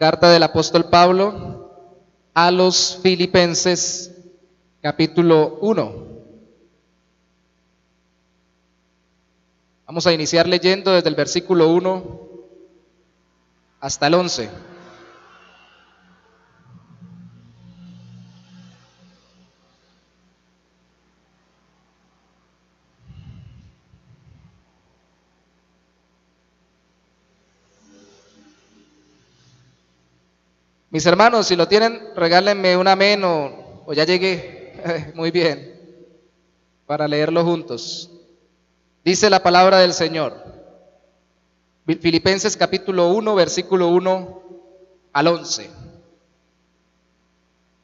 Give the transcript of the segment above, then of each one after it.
Carta del apóstol Pablo a los Filipenses, capítulo 1. Vamos a iniciar leyendo desde el versículo 1 hasta el 11. Mis hermanos, si lo tienen, regálenme un amén o ya llegué. Muy bien, para leerlo juntos. Dice la palabra del Señor. Filipenses capítulo 1, versículo 1 al 11.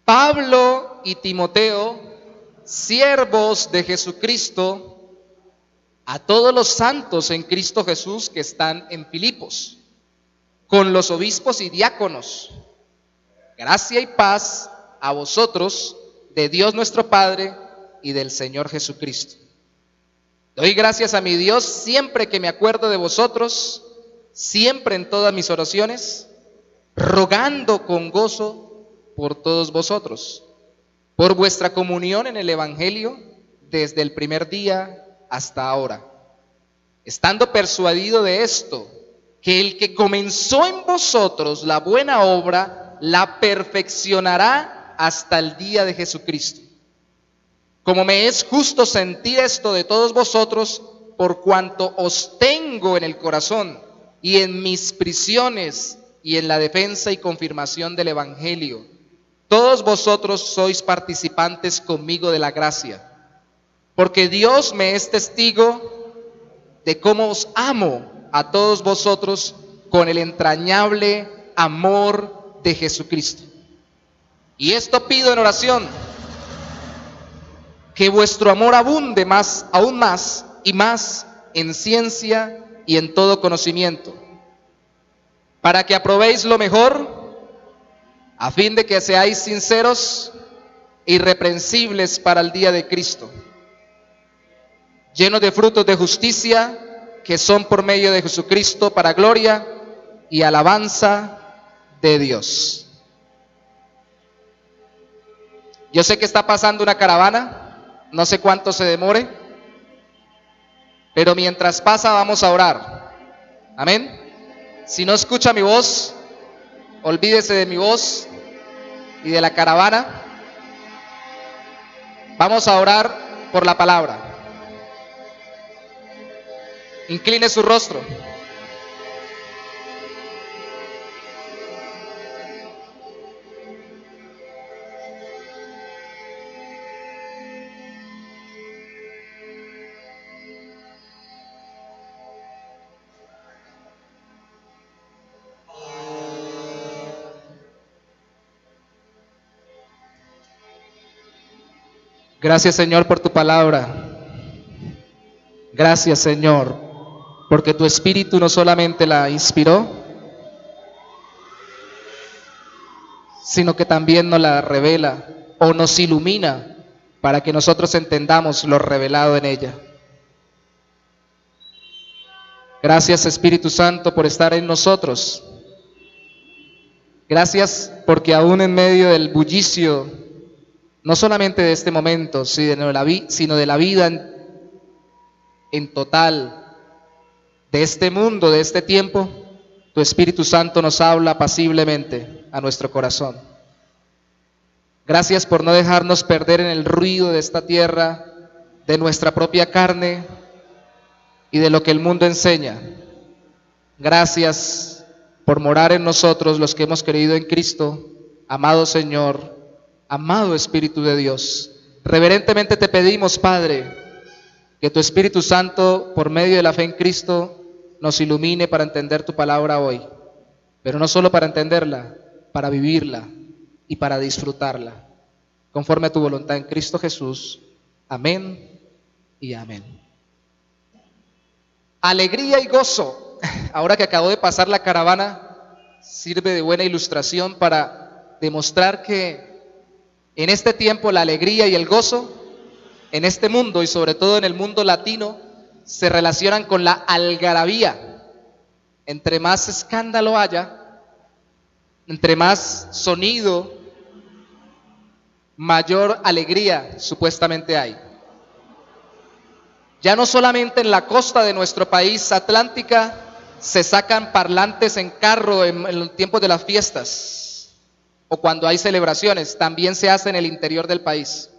Pablo y Timoteo, siervos de Jesucristo, a todos los santos en Cristo Jesús que están en Filipos, con los obispos y diáconos. Gracia y paz a vosotros, de Dios nuestro Padre y del Señor Jesucristo. Doy gracias a mi Dios siempre que me acuerdo de vosotros, siempre en todas mis oraciones, rogando con gozo por todos vosotros, por vuestra comunión en el Evangelio desde el primer día hasta ahora, estando persuadido de esto, que el que comenzó en vosotros la buena obra, la perfeccionará hasta el día de Jesucristo. Como me es justo sentir esto de todos vosotros, por cuanto os tengo en el corazón y en mis prisiones y en la defensa y confirmación del Evangelio. Todos vosotros sois participantes conmigo de la gracia, porque Dios me es testigo de cómo os amo a todos vosotros con el entrañable amor de Jesucristo. Y esto pido en oración, que vuestro amor abunde más, aún más y más en ciencia y en todo conocimiento, para que aprobéis lo mejor, a fin de que seáis sinceros, irreprensibles para el día de Cristo, llenos de frutos de justicia, que son por medio de Jesucristo para gloria y alabanza de Dios. Yo sé que está pasando una caravana, no sé cuánto se demore, pero mientras pasa vamos a orar. Amén. Si no escucha mi voz, olvídese de mi voz y de la caravana. Vamos a orar por la palabra. Incline su rostro. Gracias, Señor, por tu palabra. Gracias, Señor, porque tu Espíritu no solamente la inspiró, sino que también nos la revela o nos ilumina para que nosotros entendamos lo revelado en ella. Gracias, Espíritu Santo, por estar en nosotros. Gracias porque aún en medio del bullicio, no solamente de este momento, sino de la vida en total, de este mundo, de este tiempo, tu Espíritu Santo nos habla apaciblemente a nuestro corazón. Gracias por no dejarnos perder en el ruido de esta tierra, de nuestra propia carne y de lo que el mundo enseña. Gracias por morar en nosotros los que hemos creído en Cristo, amado Señor, amado Espíritu de Dios. Reverentemente te pedimos, Padre, que tu Espíritu Santo, por medio de la fe en Cristo, nos ilumine para entender tu palabra hoy, pero no solo para entenderla, para vivirla y para disfrutarla, conforme a tu voluntad en Cristo Jesús. Amén y amén. Alegría y gozo. Ahora que acabó de pasar la caravana, sirve de buena ilustración para demostrar que en este tiempo la alegría y el gozo, en este mundo y sobre todo en el mundo latino, se relacionan con la algarabía. Entre más escándalo haya, entre más sonido, mayor alegría supuestamente hay. Ya no solamente en la costa de nuestro país atlántica se sacan parlantes en carro en los tiempos de las fiestas o cuando hay celebraciones, también se hace en el interior del país.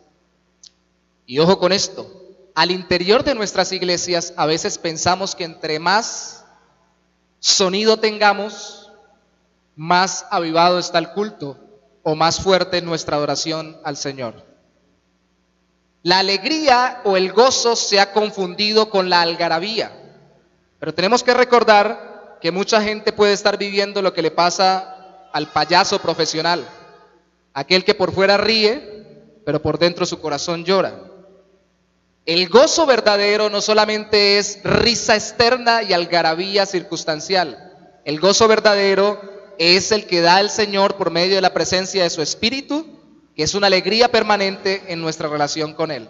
Y ojo con esto, al interior de nuestras iglesias a veces pensamos que entre más sonido tengamos, más avivado está el culto o más fuerte nuestra adoración al Señor. La alegría o el gozo se ha confundido con la algarabía, pero tenemos que recordar que mucha gente puede estar viviendo lo que le pasa al payaso profesional, aquel que por fuera ríe, pero por dentro su corazón llora. El gozo verdadero no solamente es risa externa y algarabía circunstancial. El gozo verdadero es el que da el Señor por medio de la presencia de su Espíritu, que es una alegría permanente en nuestra relación con Él.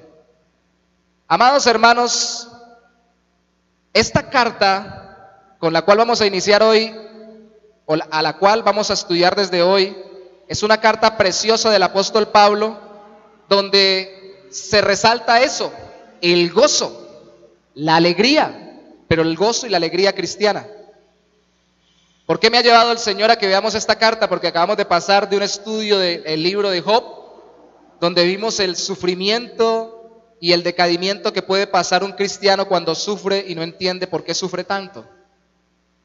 Amados hermanos, esta carta con la cual vamos a iniciar hoy, o a la cual vamos a estudiar desde hoy, es una carta preciosa del apóstol Pablo, donde se resalta eso, el gozo, la alegría, pero el gozo y la alegría cristiana. ¿Por qué me ha llevado el Señor a que veamos esta carta? Porque acabamos de pasar de un estudio del libro de Job, donde vimos el sufrimiento y el decaimiento que puede pasar un cristiano cuando sufre y no entiende por qué sufre tanto,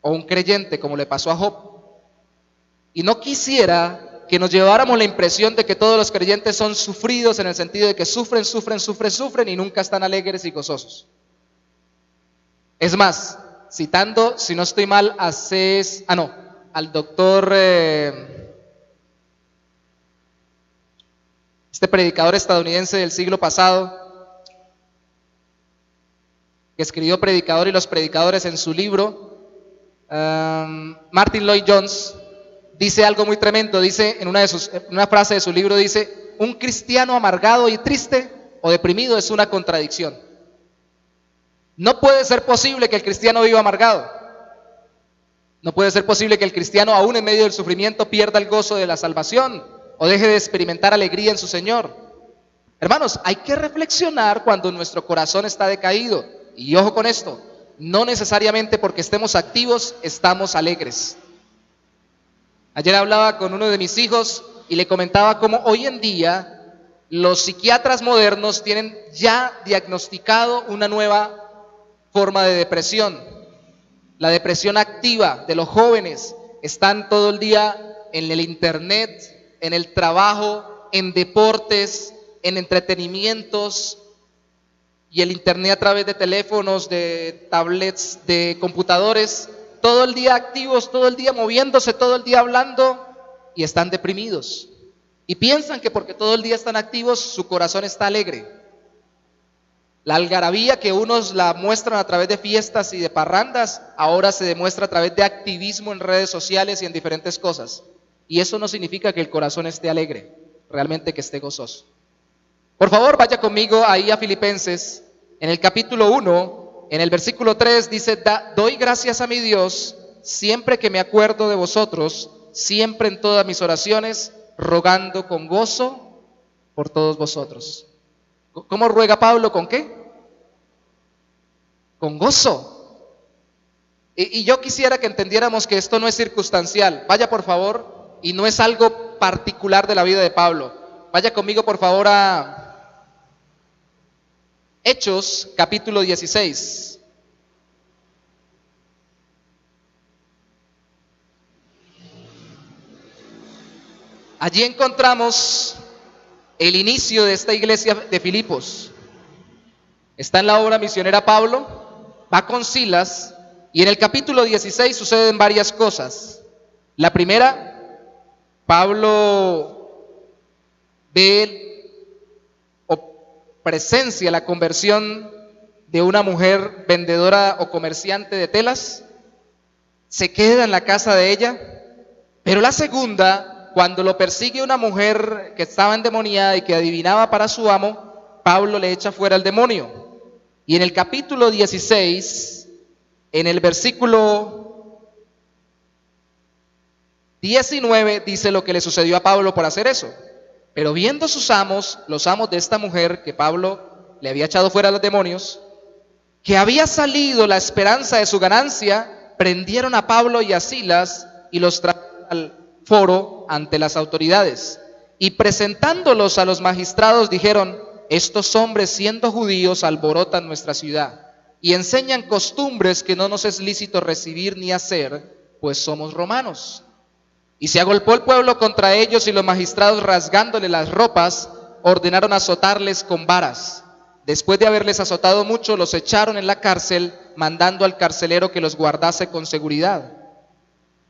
o un creyente como le pasó a Job. Y no quisiera que nos lleváramos la impresión de que todos los creyentes son sufridos en el sentido de que sufren y nunca están alegres y gozosos. Es más, citando, si no estoy mal, al doctor, este predicador estadounidense del siglo pasado, que escribió Predicador y los Predicadores en su libro, Martin Lloyd-Jones, dice algo muy tremendo. Dice en una frase de su libro, dice: un cristiano amargado y triste o deprimido es una contradicción. No puede ser posible que el cristiano viva amargado. No puede ser posible que el cristiano, aún en medio del sufrimiento, pierda el gozo de la salvación o deje de experimentar alegría en su Señor. Hermanos, hay que reflexionar cuando nuestro corazón está decaído. Y ojo con esto, no necesariamente porque estemos activos estamos alegres. Ayer hablaba con uno de mis hijos y le comentaba cómo hoy en día los psiquiatras modernos tienen ya diagnosticado una nueva forma de depresión, la depresión activa de los jóvenes. Están todo el día en el internet, en el trabajo, en deportes, en entretenimientos, y el internet a través de teléfonos, de tablets, de computadores, todo el día activos, todo el día moviéndose, todo el día hablando, y están deprimidos. Y piensan que porque todo el día están activos, su corazón está alegre. La algarabía que unos la muestran a través de fiestas y de parrandas, ahora se demuestra a través de activismo en redes sociales y en diferentes cosas. Y eso no significa que el corazón esté alegre, realmente que esté gozoso. Por favor, vaya conmigo ahí a Filipenses, en el capítulo 1, en el versículo 3, dice: doy gracias a mi Dios siempre que me acuerdo de vosotros, siempre en todas mis oraciones, rogando con gozo por todos vosotros. ¿Cómo ruega Pablo? ¿Con qué? Con gozo. Y yo quisiera que entendiéramos que esto no es circunstancial. Vaya por favor, y no es algo particular de la vida de Pablo. Vaya conmigo por favor a Hechos capítulo 16. Allí encontramos el inicio de esta iglesia de Filipos. Está en la obra misionera Pablo, va con Silas, y en el capítulo 16 suceden varias cosas. La primera, Pablo ve o presencia la conversión de una mujer vendedora o comerciante de telas, se queda en la casa de ella. Pero la segunda, cuando lo persigue una mujer que estaba endemoniada y que adivinaba para su amo, Pablo le echa fuera el demonio. Y en el capítulo 16, en el versículo 19 dice lo que le sucedió a Pablo por hacer eso. Pero viendo sus amos, los amos de esta mujer que Pablo le había echado fuera a los demonios, que había salido la esperanza de su ganancia, prendieron a Pablo y a Silas y los trajeron al foro ante las autoridades. Y presentándolos a los magistrados dijeron: estos hombres, siendo judíos, alborotan nuestra ciudad y enseñan costumbres que no nos es lícito recibir ni hacer, pues somos romanos. Y se agolpó el pueblo contra ellos, y los magistrados, rasgándole las ropas, ordenaron azotarles con varas. Después de haberles azotado mucho, los echaron en la cárcel, mandando al carcelero que los guardase con seguridad.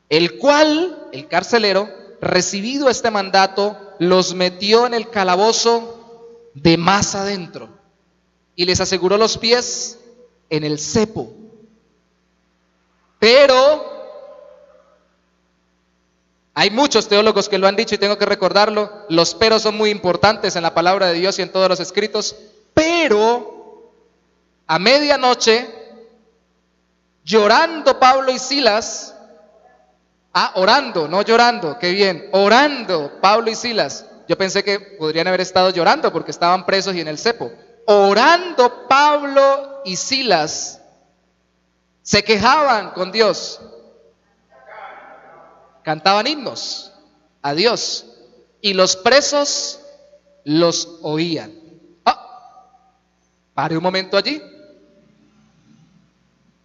El cual, el carcelero, recibido este mandato, los metió en el calabozo de más adentro y les aseguró los pies en el cepo. Pero hay muchos teólogos que lo han dicho y tengo que recordarlo, los peros son muy importantes en la palabra de Dios y en todos los escritos. Pero a medianoche, llorando Pablo y Silas, orando, no llorando, qué bien, orando Pablo y Silas. Yo pensé que podrían haber estado llorando porque estaban presos y en el cepo. Orando Pablo y Silas, se quejaban con Dios, cantaban himnos a Dios y los presos los oían. Pare un momento allí.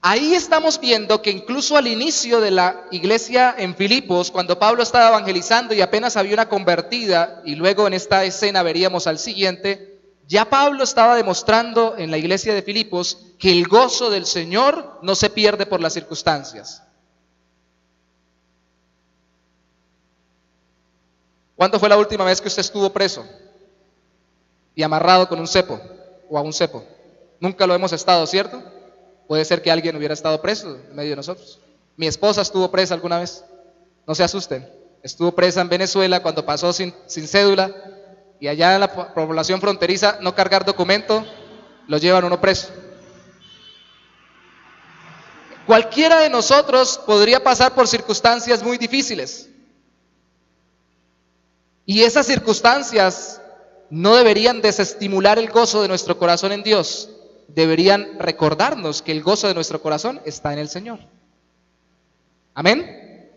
Ahí estamos viendo que incluso al inicio de la iglesia en Filipos, cuando Pablo estaba evangelizando y apenas había una convertida, y luego en esta escena veríamos al siguiente, ya Pablo estaba demostrando en la iglesia de Filipos que el gozo del Señor no se pierde por las circunstancias. ¿Cuándo fue la última vez que usted estuvo preso y amarrado con un cepo o a un cepo? Nunca lo hemos estado, ¿cierto? Puede ser que alguien hubiera estado preso en medio de nosotros. Mi esposa estuvo presa alguna vez, no se asusten. Estuvo presa en Venezuela cuando pasó sin cédula, y allá en la población fronteriza, no cargar documento, lo llevan uno preso. Cualquiera de nosotros podría pasar por circunstancias muy difíciles. Y esas circunstancias no deberían desestimular el gozo de nuestro corazón en Dios. Deberían recordarnos que el gozo de nuestro corazón está en el Señor. Amén.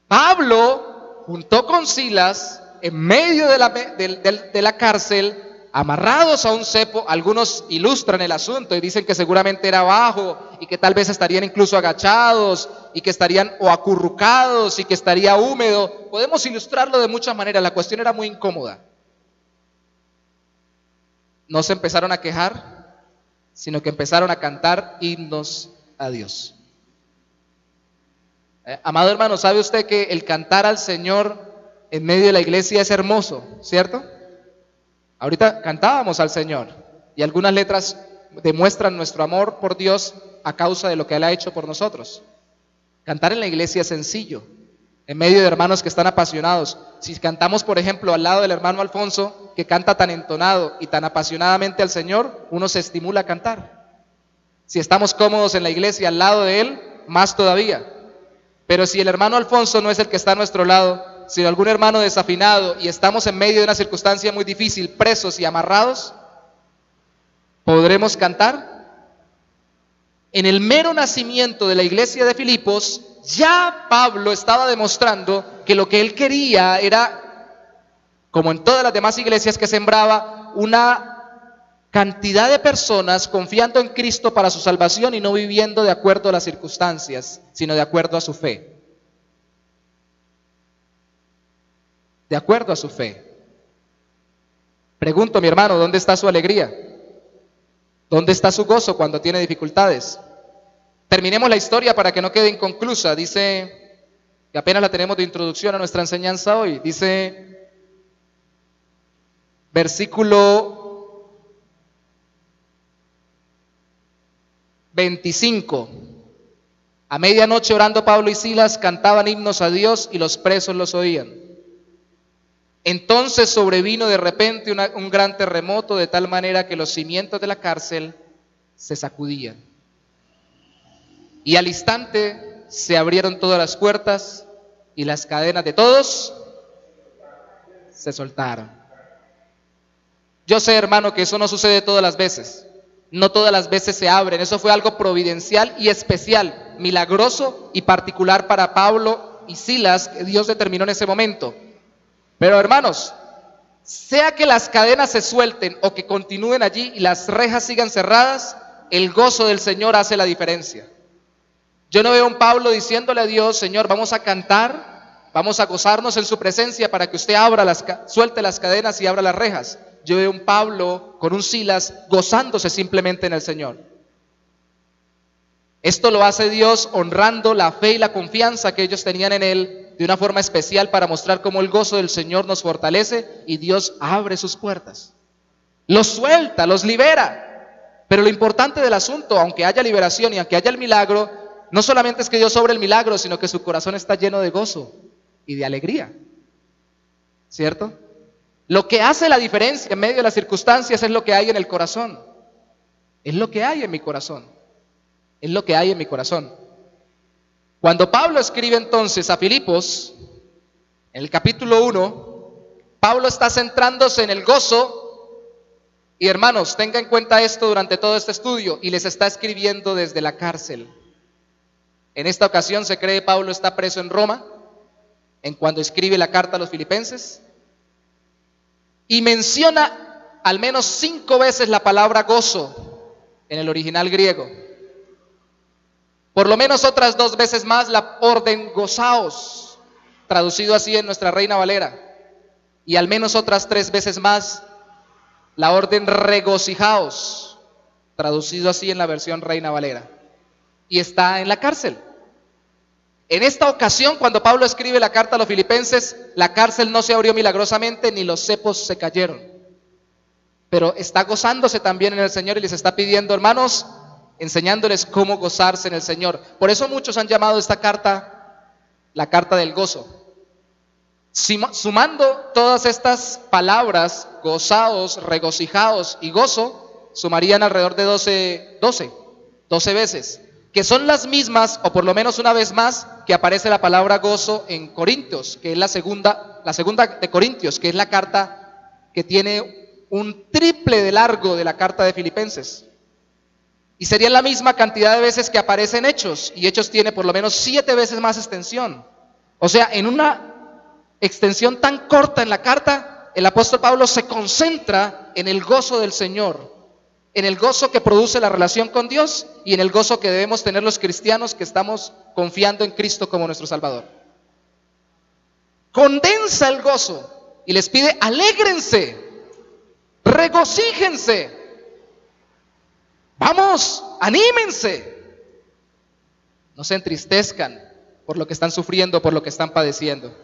Pablo, junto con Silas, en medio de la cárcel, amarrados a un cepo, algunos ilustran el asunto y dicen que seguramente era bajo y que tal vez estarían incluso agachados y que estarían o acurrucados y que estaría húmedo. Podemos ilustrarlo de muchas maneras, la cuestión era muy incómoda. No se empezaron a quejar, sino que empezaron a cantar himnos a Dios. Amado hermano, ¿sabe usted que el cantar al Señor en medio de la iglesia es hermoso, cierto? Ahorita cantábamos al Señor y algunas letras demuestran nuestro amor por Dios a causa de lo que Él ha hecho por nosotros. Cantar en la iglesia es sencillo, en medio de hermanos que están apasionados. Si cantamos, por ejemplo, al lado del hermano Alfonso, que canta tan entonado y tan apasionadamente al Señor, uno se estimula a cantar. Si estamos cómodos en la iglesia al lado de él, más todavía. Pero si el hermano Alfonso no es el que está a nuestro lado, sino algún hermano desafinado y estamos en medio de una circunstancia muy difícil, presos y amarrados, ¿podremos cantar? En el mero nacimiento de la iglesia de Filipos, ya Pablo estaba demostrando que lo que él quería era, como en todas las demás iglesias, que sembraba una cantidad de personas confiando en Cristo para su salvación y no viviendo de acuerdo a las circunstancias, sino de acuerdo a su fe. De acuerdo a su fe. Pregunto, mi hermano, ¿dónde está su alegría? ¿Dónde está su gozo cuando tiene dificultades? Terminemos la historia para que no quede inconclusa. Dice, que apenas la tenemos de introducción a nuestra enseñanza hoy, dice, versículo 25. A medianoche, orando Pablo y Silas, cantaban himnos a Dios y los presos los oían. Entonces sobrevino de repente un gran terremoto, de tal manera que los cimientos de la cárcel se sacudían. Y al instante se abrieron todas las puertas y las cadenas de todos se soltaron. Yo sé, hermano, que eso no sucede todas las veces. No todas las veces se abren. Eso fue algo providencial y especial, milagroso y particular para Pablo y Silas, que Dios determinó en ese momento. Pero hermanos, sea que las cadenas se suelten o que continúen allí y las rejas sigan cerradas, el gozo del Señor hace la diferencia. Yo no veo a un Pablo diciéndole a Dios: Señor, vamos a cantar, vamos a gozarnos en su presencia para que usted suelte las cadenas y abra las rejas. Yo veo un Pablo con un Silas gozándose simplemente en el Señor. Esto lo hace Dios honrando la fe y la confianza que ellos tenían en Él de una forma especial, para mostrar cómo el gozo del Señor nos fortalece y Dios abre sus puertas. Los suelta, los libera. Pero lo importante del asunto, aunque haya liberación y aunque haya el milagro, no solamente es que Dios obre el milagro, sino que su corazón está lleno de gozo y de alegría. ¿Cierto? Lo que hace la diferencia en medio de las circunstancias es lo que hay en el corazón. Es lo que hay en mi corazón. Es lo que hay en mi corazón. Cuando Pablo escribe entonces a Filipos, en el capítulo 1, Pablo está centrándose en el gozo. Y hermanos, tenga en cuenta esto durante todo este estudio, y les está escribiendo desde la cárcel. En esta ocasión se cree Pablo está preso en Roma, en cuando escribe la carta a los filipenses, y menciona al menos 5 veces la palabra gozo en el original griego. Por lo menos otras 2 veces más la orden gozaos, traducido así en nuestra Reina Valera, y al menos otras 3 veces más la orden regocijaos, traducido así en la versión Reina Valera, y está en la cárcel. En esta ocasión, cuando Pablo escribe la carta a los filipenses, la cárcel no se abrió milagrosamente, ni los cepos se cayeron, pero está gozándose también en el Señor y les está pidiendo, hermanos, enseñándoles cómo gozarse en el Señor. Por eso muchos han llamado esta carta la carta del gozo. Sumando todas estas palabras, gozaos, regocijaos y gozo, sumarían alrededor de 12 veces, que son las mismas, o por lo menos una vez más, que aparece la palabra gozo en Corintios, que es la segunda de Corintios, que es la carta que tiene un triple de largo de la carta de Filipenses. Y sería la misma cantidad de veces que aparece en Hechos, y Hechos tiene por lo menos 7 veces más extensión. O sea, en una extensión tan corta en la carta, el apóstol Pablo se concentra en el gozo del Señor, en el gozo que produce la relación con Dios y en el gozo que debemos tener los cristianos que estamos confiando en Cristo como nuestro Salvador. Condensa el gozo y les pide: alégrense, regocíjense. Vamos, anímense. No se entristezcan por lo que están sufriendo, por lo que están padeciendo.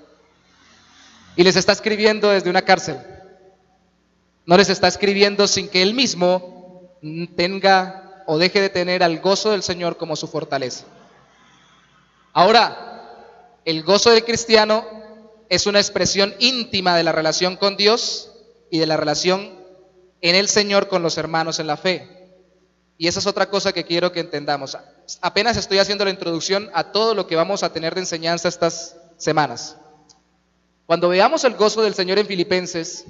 Y les está escribiendo desde una cárcel. No les está escribiendo sin que él mismo tenga o deje de tener al gozo del Señor como su fortaleza. Ahora, el gozo del cristiano es una expresión íntima de la relación con Dios y de la relación en el Señor con los hermanos en la fe. Y esa es otra cosa que quiero que entendamos. Apenas estoy haciendo la introducción a todo lo que vamos a tener de enseñanza estas semanas. Cuando veamos el gozo del Señor en Filipenses,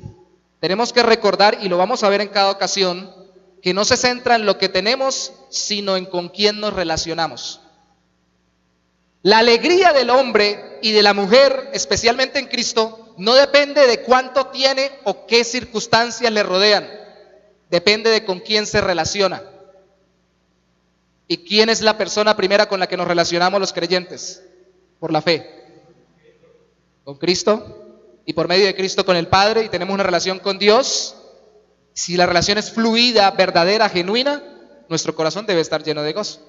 tenemos que recordar, y lo vamos a ver en cada ocasión, que no se centra en lo que tenemos, sino en con quién nos relacionamos. La alegría del hombre y de la mujer, especialmente en Cristo, no depende de cuánto tiene o qué circunstancias le rodean. Depende de con quién se relaciona. ¿Y quién es la persona primera con la que nos relacionamos los creyentes? Por la fe. Con Cristo, y por medio de Cristo con el Padre, y tenemos una relación con Dios. Si la relación es fluida, verdadera, genuina, nuestro corazón debe estar lleno de gozo.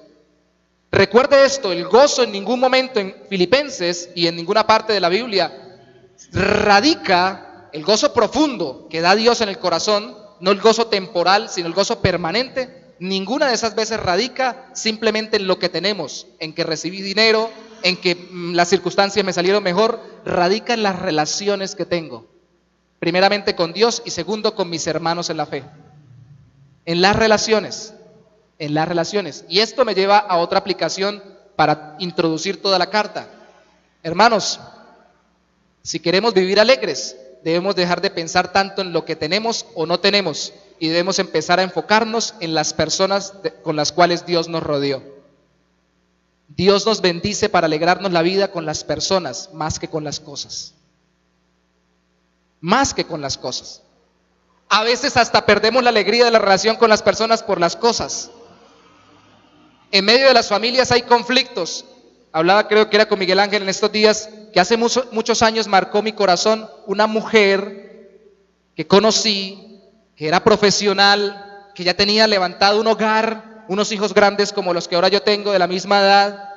Recuerde esto: el gozo en ningún momento en Filipenses y en ninguna parte de la Biblia radica, el gozo profundo que da Dios en el corazón, no el gozo temporal, sino el gozo permanente. Ninguna de esas veces radica simplemente en lo que tenemos, en que recibí dinero, en que las circunstancias me salieron mejor. Radica en las relaciones que tengo, primeramente con Dios y segundo con mis hermanos en la fe. En las relaciones. Y esto me lleva a otra aplicación para introducir toda la carta. Hermanos, Si queremos vivir alegres, debemos dejar de pensar tanto en lo que tenemos o no tenemos y debemos empezar a enfocarnos en las personas con las cuales Dios nos rodeó. Dios nos bendice para alegrarnos la vida con las personas más que con las cosas. Más que con las cosas. A veces hasta perdemos la alegría de la relación con las personas por las cosas. En medio de las familias hay conflictos. Hablaba, creo que era con Miguel Ángel en estos días, que hace muchos años marcó mi corazón una mujer que conocí, que era profesional, que ya tenía levantado un hogar, unos hijos grandes como los que ahora yo tengo de la misma edad,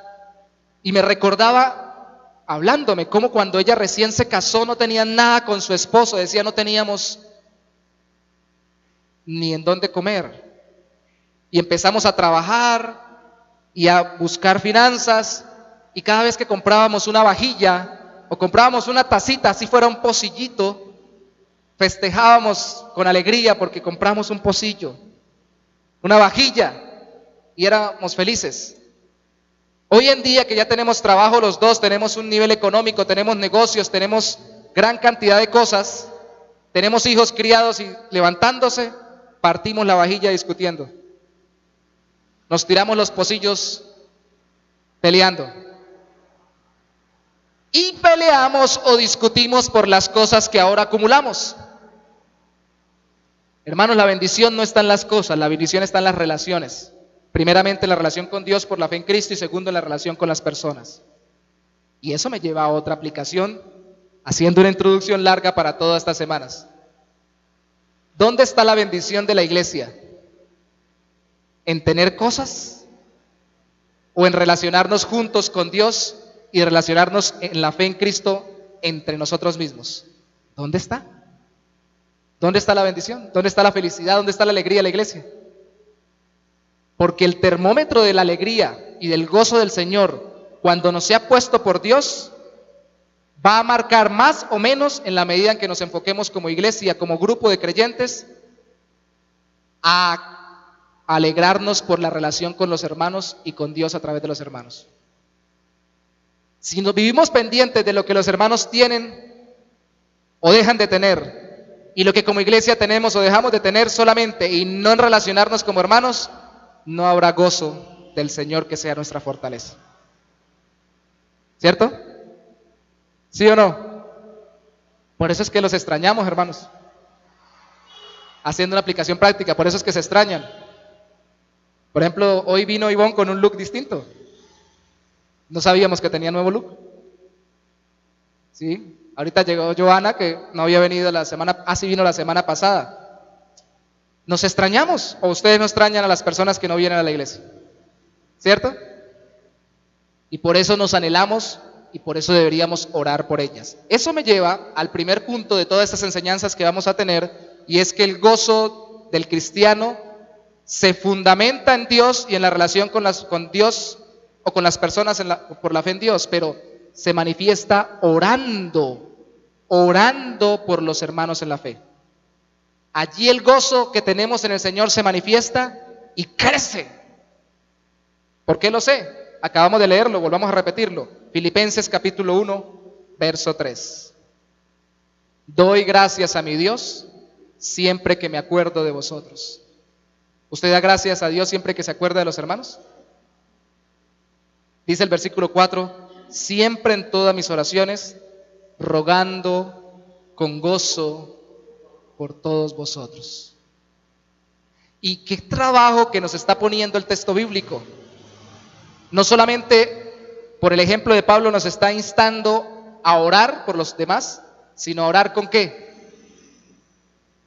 y me recordaba hablándome cómo cuando ella recién se casó no tenía nada con su esposo, decía no teníamos ni en dónde comer, y empezamos a trabajar y a buscar finanzas, y cada vez que comprábamos una vajilla o comprábamos una tacita, así fuera un pocillito, festejábamos con alegría porque compramos un pocillo, una vajilla, y éramos felices. Hoy en día que ya tenemos trabajo los dos, tenemos un nivel económico, tenemos negocios, tenemos gran cantidad de cosas, tenemos hijos criados y levantándose, partimos la vajilla discutiendo. Nos tiramos los pocillos peleando. Y peleamos o discutimos por las cosas que ahora acumulamos. Hermanos, la bendición no está en las cosas, la bendición está en las relaciones. Primeramente en la relación con Dios por la fe en Cristo y segundo en la relación con las personas. Y eso me lleva a otra aplicación, haciendo una introducción larga para todas estas semanas. ¿Dónde está la bendición de la iglesia? ¿En tener cosas? ¿O en relacionarnos juntos con Dios y relacionarnos en la fe en Cristo entre nosotros mismos? ¿Dónde está? ¿Dónde está la bendición? ¿Dónde está la felicidad? ¿Dónde está la alegría de la iglesia? Porque el termómetro de la alegría y del gozo del Señor, cuando nos sea puesto por Dios, va a marcar más o menos en la medida en que nos enfoquemos como iglesia, como grupo de creyentes, a alegrarnos por la relación con los hermanos y con Dios a través de los hermanos. Si nos vivimos pendientes de lo que los hermanos tienen o dejan de tener, y lo que como iglesia tenemos o dejamos de tener solamente, y no en relacionarnos como hermanos, no habrá gozo del Señor que sea nuestra fortaleza. ¿Cierto? ¿Sí o no? Por eso es que los extrañamos, hermanos. Haciendo una aplicación práctica, por eso es que se extrañan. Por ejemplo, hoy vino Ivonne con un look distinto. No sabíamos que tenía nuevo look. ¿Sí? Ahorita llegó Joana, que no había venido la semana, sí vino la semana pasada. Nos extrañamos, o ustedes no extrañan a las personas que no vienen a la iglesia, ¿cierto? Y por eso nos anhelamos y por eso deberíamos orar por ellas. Eso me lleva al primer punto de todas estas enseñanzas que vamos a tener, y es que el gozo del cristiano se fundamenta en Dios y en la relación con Dios o con las personas por la fe en Dios, pero se manifiesta orando por los hermanos en la fe. Allí el gozo que tenemos en el Señor se manifiesta y crece. ¿Por qué lo sé? Acabamos de leerlo, volvamos a repetirlo. Filipenses capítulo 1, verso 3. Doy gracias a mi Dios siempre que me acuerdo de vosotros. ¿Usted da gracias a Dios siempre que se acuerda de los hermanos? Dice el versículo 4, siempre en todas mis oraciones, rogando con gozo por todos vosotros. Y qué trabajo que nos está poniendo el texto bíblico. No solamente por el ejemplo de Pablo nos está instando a orar por los demás, sino a orar ¿con qué?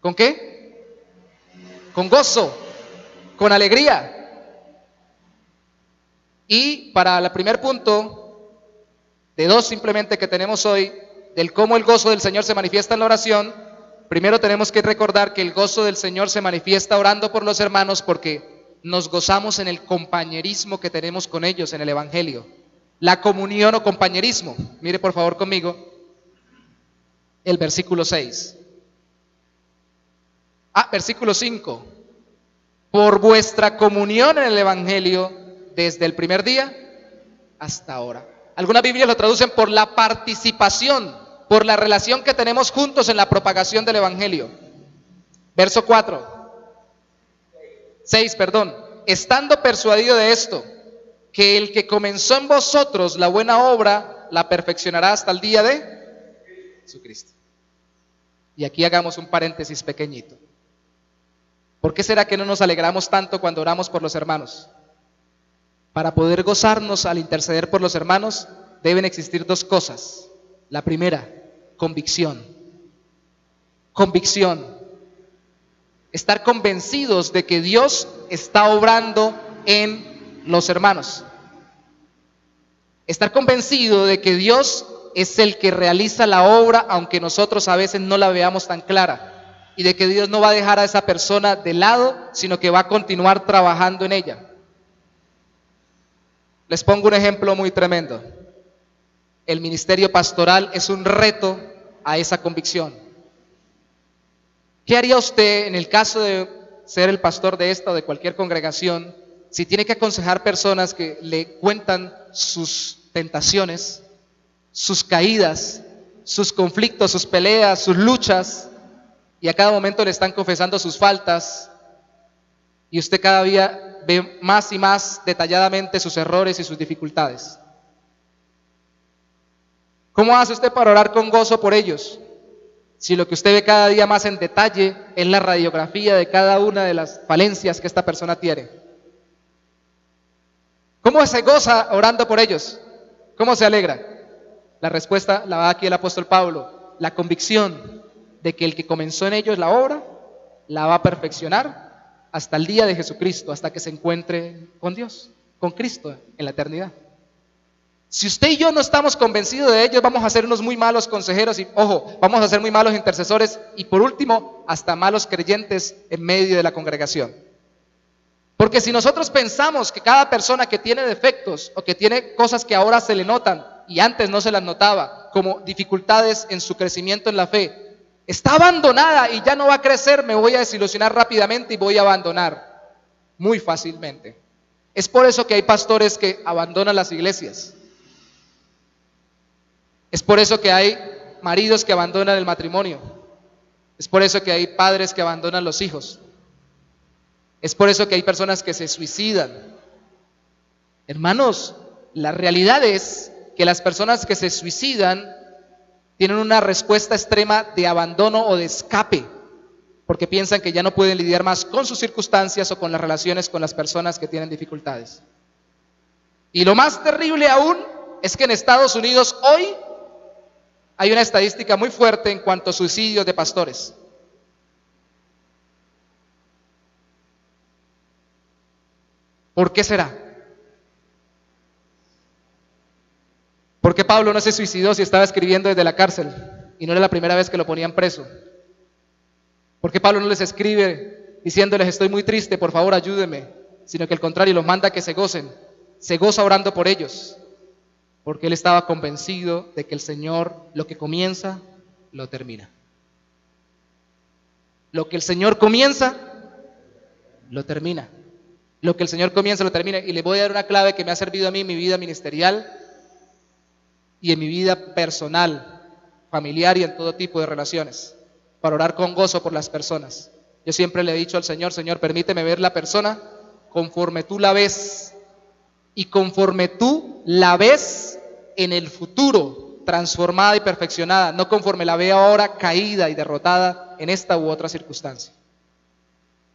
¿Con qué? Con gozo, con alegría. Y para el primer punto, de dos simplemente que tenemos hoy, del cómo el gozo del Señor se manifiesta en la oración, primero tenemos que recordar que el gozo del Señor se manifiesta orando por los hermanos porque nos gozamos en el compañerismo que tenemos con ellos en el Evangelio. La comunión o compañerismo. Mire por favor conmigo el versículo 6. Versículo 5. Por vuestra comunión en el Evangelio desde el primer día hasta ahora. Algunas Biblias lo traducen por la participación por la relación que tenemos juntos en la propagación del Evangelio. Verso 6, estando persuadido de esto, que el que comenzó en vosotros la buena obra, la perfeccionará hasta el día de Jesucristo. Y aquí hagamos un paréntesis pequeñito. ¿Por qué será que no nos alegramos tanto cuando oramos por los hermanos? Para poder gozarnos al interceder por los hermanos, deben existir dos cosas. La primera, convicción. Convicción. Estar convencidos de que Dios está obrando en los hermanos. Estar convencido de que Dios es el que realiza la obra, aunque nosotros a veces no la veamos tan clara, y de que Dios no va a dejar a esa persona de lado, sino que va a continuar trabajando en ella. Les pongo un ejemplo muy tremendo. El ministerio pastoral es un reto a esa convicción. ¿Qué haría usted en el caso de ser el pastor de esta o de cualquier congregación, si tiene que aconsejar personas que le cuentan sus tentaciones, sus caídas, sus conflictos, sus peleas, sus luchas, y a cada momento le están confesando sus faltas, y usted cada día ve más y más detalladamente sus errores y sus dificultades? ¿Cómo hace usted para orar con gozo por ellos? Si lo que usted ve cada día más en detalle es la radiografía de cada una de las falencias que esta persona tiene. ¿Cómo se goza orando por ellos? ¿Cómo se alegra? La respuesta la da aquí el apóstol Pablo. La convicción de que el que comenzó en ellos la obra, la va a perfeccionar hasta el día de Jesucristo, hasta que se encuentre con Dios, con Cristo en la eternidad. Si usted y yo no estamos convencidos de ellos, vamos a ser unos muy malos consejeros y, ojo, vamos a ser muy malos intercesores y, por último, hasta malos creyentes en medio de la congregación. Porque si nosotros pensamos que cada persona que tiene defectos o que tiene cosas que ahora se le notan y antes no se las notaba, como dificultades en su crecimiento en la fe, está abandonada y ya no va a crecer, me voy a desilusionar rápidamente y voy a abandonar muy fácilmente. Es por eso que hay pastores que abandonan las iglesias. Es por eso que hay maridos que abandonan el matrimonio. Es por eso que hay padres que abandonan los hijos. Es por eso que hay personas que se suicidan. Hermanos, la realidad es que las personas que se suicidan tienen una respuesta extrema de abandono o de escape, porque piensan que ya no pueden lidiar más con sus circunstancias o con las relaciones con las personas que tienen dificultades. Y lo más terrible aún es que en Estados Unidos hoy hay una estadística muy fuerte en cuanto a suicidios de pastores. ¿Por qué será? ¿Por qué Pablo no se suicidó si estaba escribiendo desde la cárcel y no era la primera vez que lo ponían preso? ¿Por qué Pablo no les escribe diciéndoles estoy muy triste, por favor ayúdenme? Sino que al contrario los manda a que se gocen, se goza orando por ellos. Porque él estaba convencido de que el Señor lo que comienza, lo termina. Lo que el Señor comienza, lo termina. Lo que el Señor comienza, lo termina. Y les voy a dar una clave que me ha servido a mí en mi vida ministerial y en mi vida personal, familiar y en todo tipo de relaciones, para orar con gozo por las personas. Yo siempre le he dicho al Señor, Señor, permíteme ver la persona conforme tú la ves y conforme tú la ves en el futuro, transformada y perfeccionada, no conforme la veo ahora caída y derrotada en esta u otra circunstancia.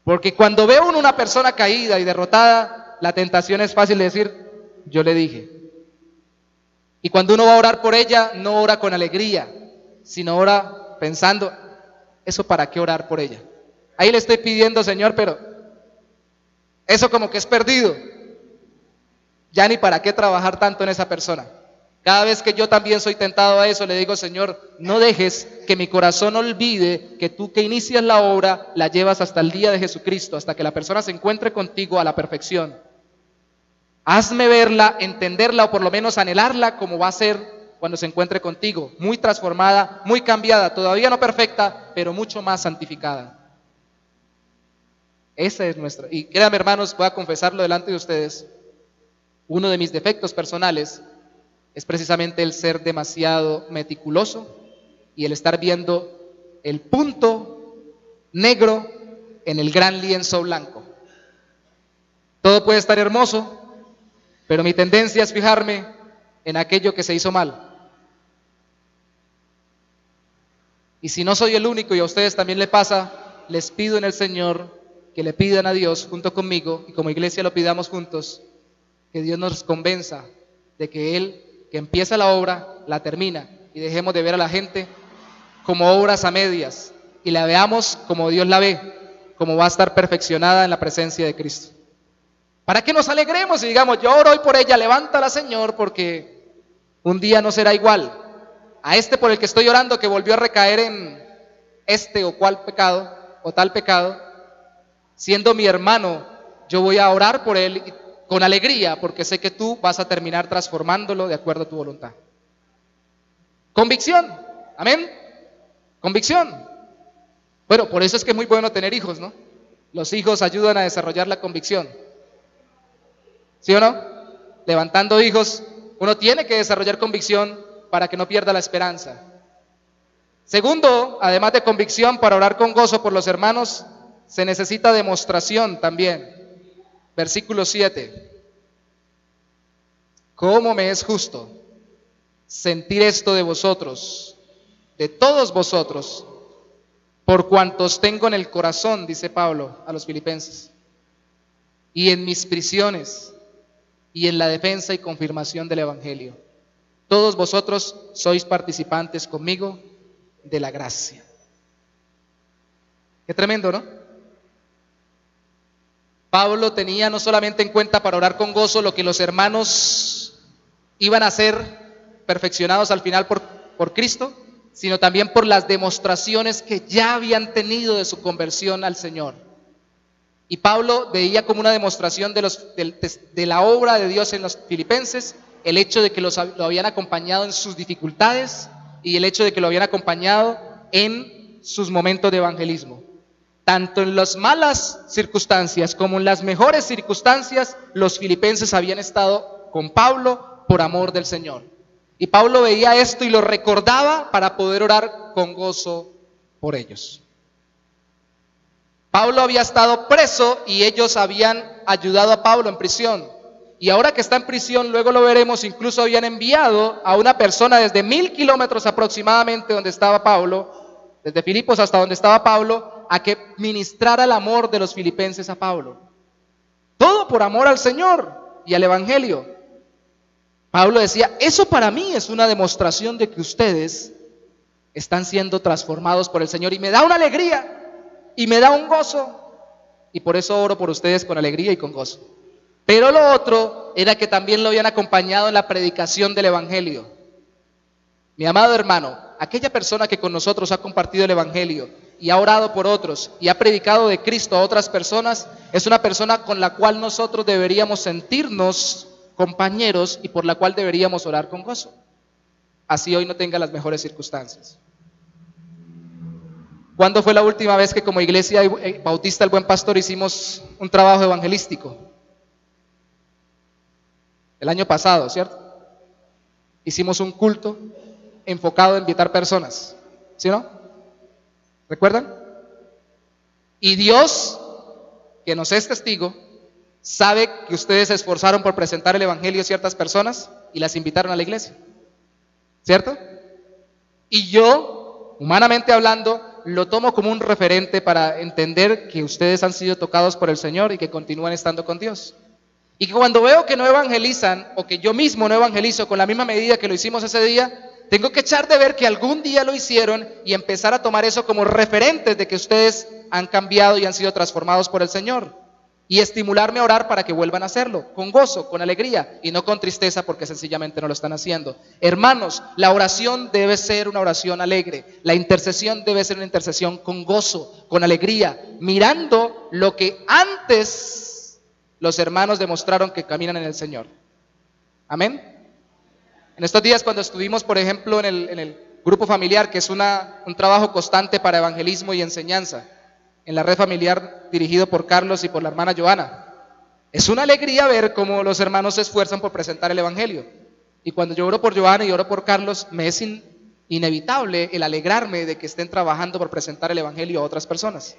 Porque cuando veo una persona caída y derrotada, la tentación es fácil de decir, yo le dije. Y cuando uno va a orar por ella, no ora con alegría, sino ora pensando, ¿eso para qué orar por ella? Ahí le estoy pidiendo, Señor, pero eso como que es perdido. Ya ni para qué trabajar tanto en esa persona. Cada vez que yo también soy tentado a eso, le digo, Señor, no dejes que mi corazón olvide que tú que inicias la obra, la llevas hasta el día de Jesucristo, hasta que la persona se encuentre contigo a la perfección. Hazme verla, entenderla o por lo menos anhelarla como va a ser cuando se encuentre contigo, muy transformada, muy cambiada, todavía no perfecta, pero mucho más santificada. Esa es nuestra. Y créanme, hermanos, voy a confesarlo delante de ustedes, uno de mis defectos personales es precisamente el ser demasiado meticuloso y el estar viendo el punto negro en el gran lienzo blanco. Todo puede estar hermoso, pero mi tendencia es fijarme en aquello que se hizo mal. Y si no soy el único y a ustedes también le pasa, les pido en el Señor que le pidan a Dios junto conmigo y como iglesia lo pidamos juntos, que Dios nos convenza de que Él, que empieza la obra, la termina, y dejemos de ver a la gente como obras a medias y la veamos como Dios la ve, como va a estar perfeccionada en la presencia de Cristo. Para que nos alegremos y digamos, yo oro hoy por ella, levántala, Señor, porque un día no será igual a este por el que estoy orando, que volvió a recaer en este o cual pecado o tal pecado. Siendo mi hermano, yo voy a orar por él con alegría, porque sé que tú vas a terminar transformándolo de acuerdo a tu voluntad. Convicción, amén. Convicción. Bueno, por eso es que es muy bueno tener hijos, ¿no? Los hijos ayudan a desarrollar la convicción. ¿Sí o no? Levantando hijos, uno tiene que desarrollar convicción para que no pierda la esperanza. Segundo, además de convicción, para orar con gozo por los hermanos, se necesita demostración también. Versículo 7. ¿Cómo me es justo sentir esto de vosotros, de todos vosotros, por cuantos tengo en el corazón, dice Pablo a los filipenses, y en mis prisiones, y en la defensa y confirmación del Evangelio? Todos vosotros sois participantes conmigo de la gracia. Qué tremendo, ¿no? Pablo tenía no solamente en cuenta para orar con gozo lo que los hermanos iban a ser perfeccionados al final por Cristo, sino también por las demostraciones que ya habían tenido de su conversión al Señor. Y Pablo veía como una demostración de la obra de Dios en los filipenses el hecho de que lo habían acompañado en sus dificultades y el hecho de que lo habían acompañado en sus momentos de evangelismo. Tanto en las malas circunstancias como en las mejores circunstancias, los filipenses habían estado con Pablo por amor del Señor. Y Pablo veía esto y lo recordaba para poder orar con gozo por ellos. Pablo había estado preso y ellos habían ayudado a Pablo en prisión. Y ahora que está en prisión, luego lo veremos, incluso habían enviado a una persona desde 1000 kilómetros aproximadamente donde estaba Pablo, desde Filipos hasta donde estaba Pablo, a que ministrara el amor de los filipenses a Pablo. Todo por amor al Señor y al Evangelio. Pablo decía, eso para mí es una demostración de que ustedes están siendo transformados por el Señor y me da una alegría y me da un gozo y por eso oro por ustedes con alegría y con gozo. Pero lo otro era que también lo habían acompañado en la predicación del Evangelio. Mi amado hermano, aquella persona que con nosotros ha compartido el Evangelio y ha orado por otros y ha predicado de Cristo a otras personas, es una persona con la cual nosotros deberíamos sentirnos compañeros y por la cual deberíamos orar con gozo. Así hoy no tenga las mejores circunstancias. ¿Cuándo fue la última vez que como Iglesia Bautista el Buen Pastor hicimos un trabajo evangelístico? El año pasado, ¿cierto? Hicimos un culto enfocado en invitar personas, ¿sí o no? ¿Recuerdan? Y Dios, que nos es testigo, sabe que ustedes se esforzaron por presentar el Evangelio a ciertas personas y las invitaron a la iglesia, ¿cierto? Y yo, humanamente hablando, lo tomo como un referente para entender que ustedes han sido tocados por el Señor y que continúan estando con Dios. Y que cuando veo que no evangelizan o que yo mismo no evangelizo con la misma medida que lo hicimos ese día, tengo que echar de ver que algún día lo hicieron y empezar a tomar eso como referentes de que ustedes han cambiado y han sido transformados por el Señor. Y estimularme a orar para que vuelvan a hacerlo, con gozo, con alegría y no con tristeza porque sencillamente no lo están haciendo. Hermanos, la oración debe ser una oración alegre, la intercesión debe ser una intercesión con gozo, con alegría, mirando lo que antes los hermanos demostraron que caminan en el Señor. Amén. En estos días cuando estuvimos, por ejemplo, en el grupo familiar, que es un trabajo constante para evangelismo y enseñanza, en la red familiar dirigido por Carlos y por la hermana Joana, es una alegría ver cómo los hermanos se esfuerzan por presentar el Evangelio. Y cuando yo oro por Joana y oro por Carlos, me es inevitable el alegrarme de que estén trabajando por presentar el Evangelio a otras personas.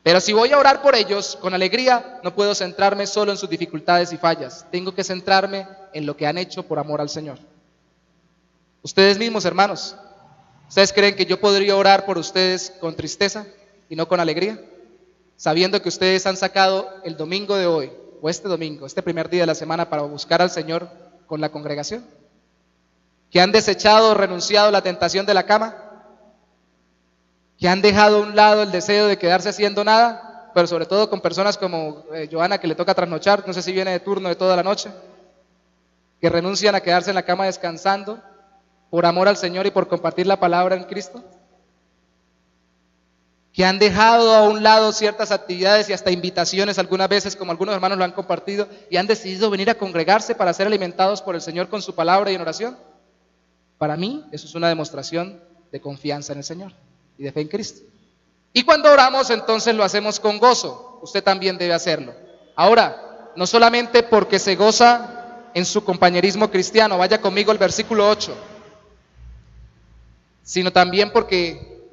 Pero si voy a orar por ellos con alegría, no puedo centrarme solo en sus dificultades y fallas. Tengo que centrarme en lo que han hecho por amor al Señor. Ustedes mismos, hermanos, ¿ustedes creen que yo podría orar por ustedes con tristeza y no con alegría? Sabiendo que ustedes han sacado el domingo de hoy, o este domingo, este primer día de la semana, para buscar al Señor con la congregación. Que han desechado o renunciado a la tentación de la cama. Que han dejado a un lado el deseo de quedarse haciendo nada, pero sobre todo con personas como Joana, que le toca trasnochar, no sé si viene de turno de toda la noche. Que renuncian a quedarse en la cama descansando por amor al Señor y por compartir la palabra en Cristo. Que han dejado a un lado ciertas actividades y hasta invitaciones algunas veces, como algunos hermanos lo han compartido, y han decidido venir a congregarse para ser alimentados por el Señor con su palabra y en oración. Para mí, eso es una demostración de confianza en el Señor y de fe en Cristo. Y cuando oramos, entonces lo hacemos con gozo. Usted también debe hacerlo. Ahora, no solamente porque se goza en su compañerismo cristiano, vaya conmigo al versículo 8, sino también porque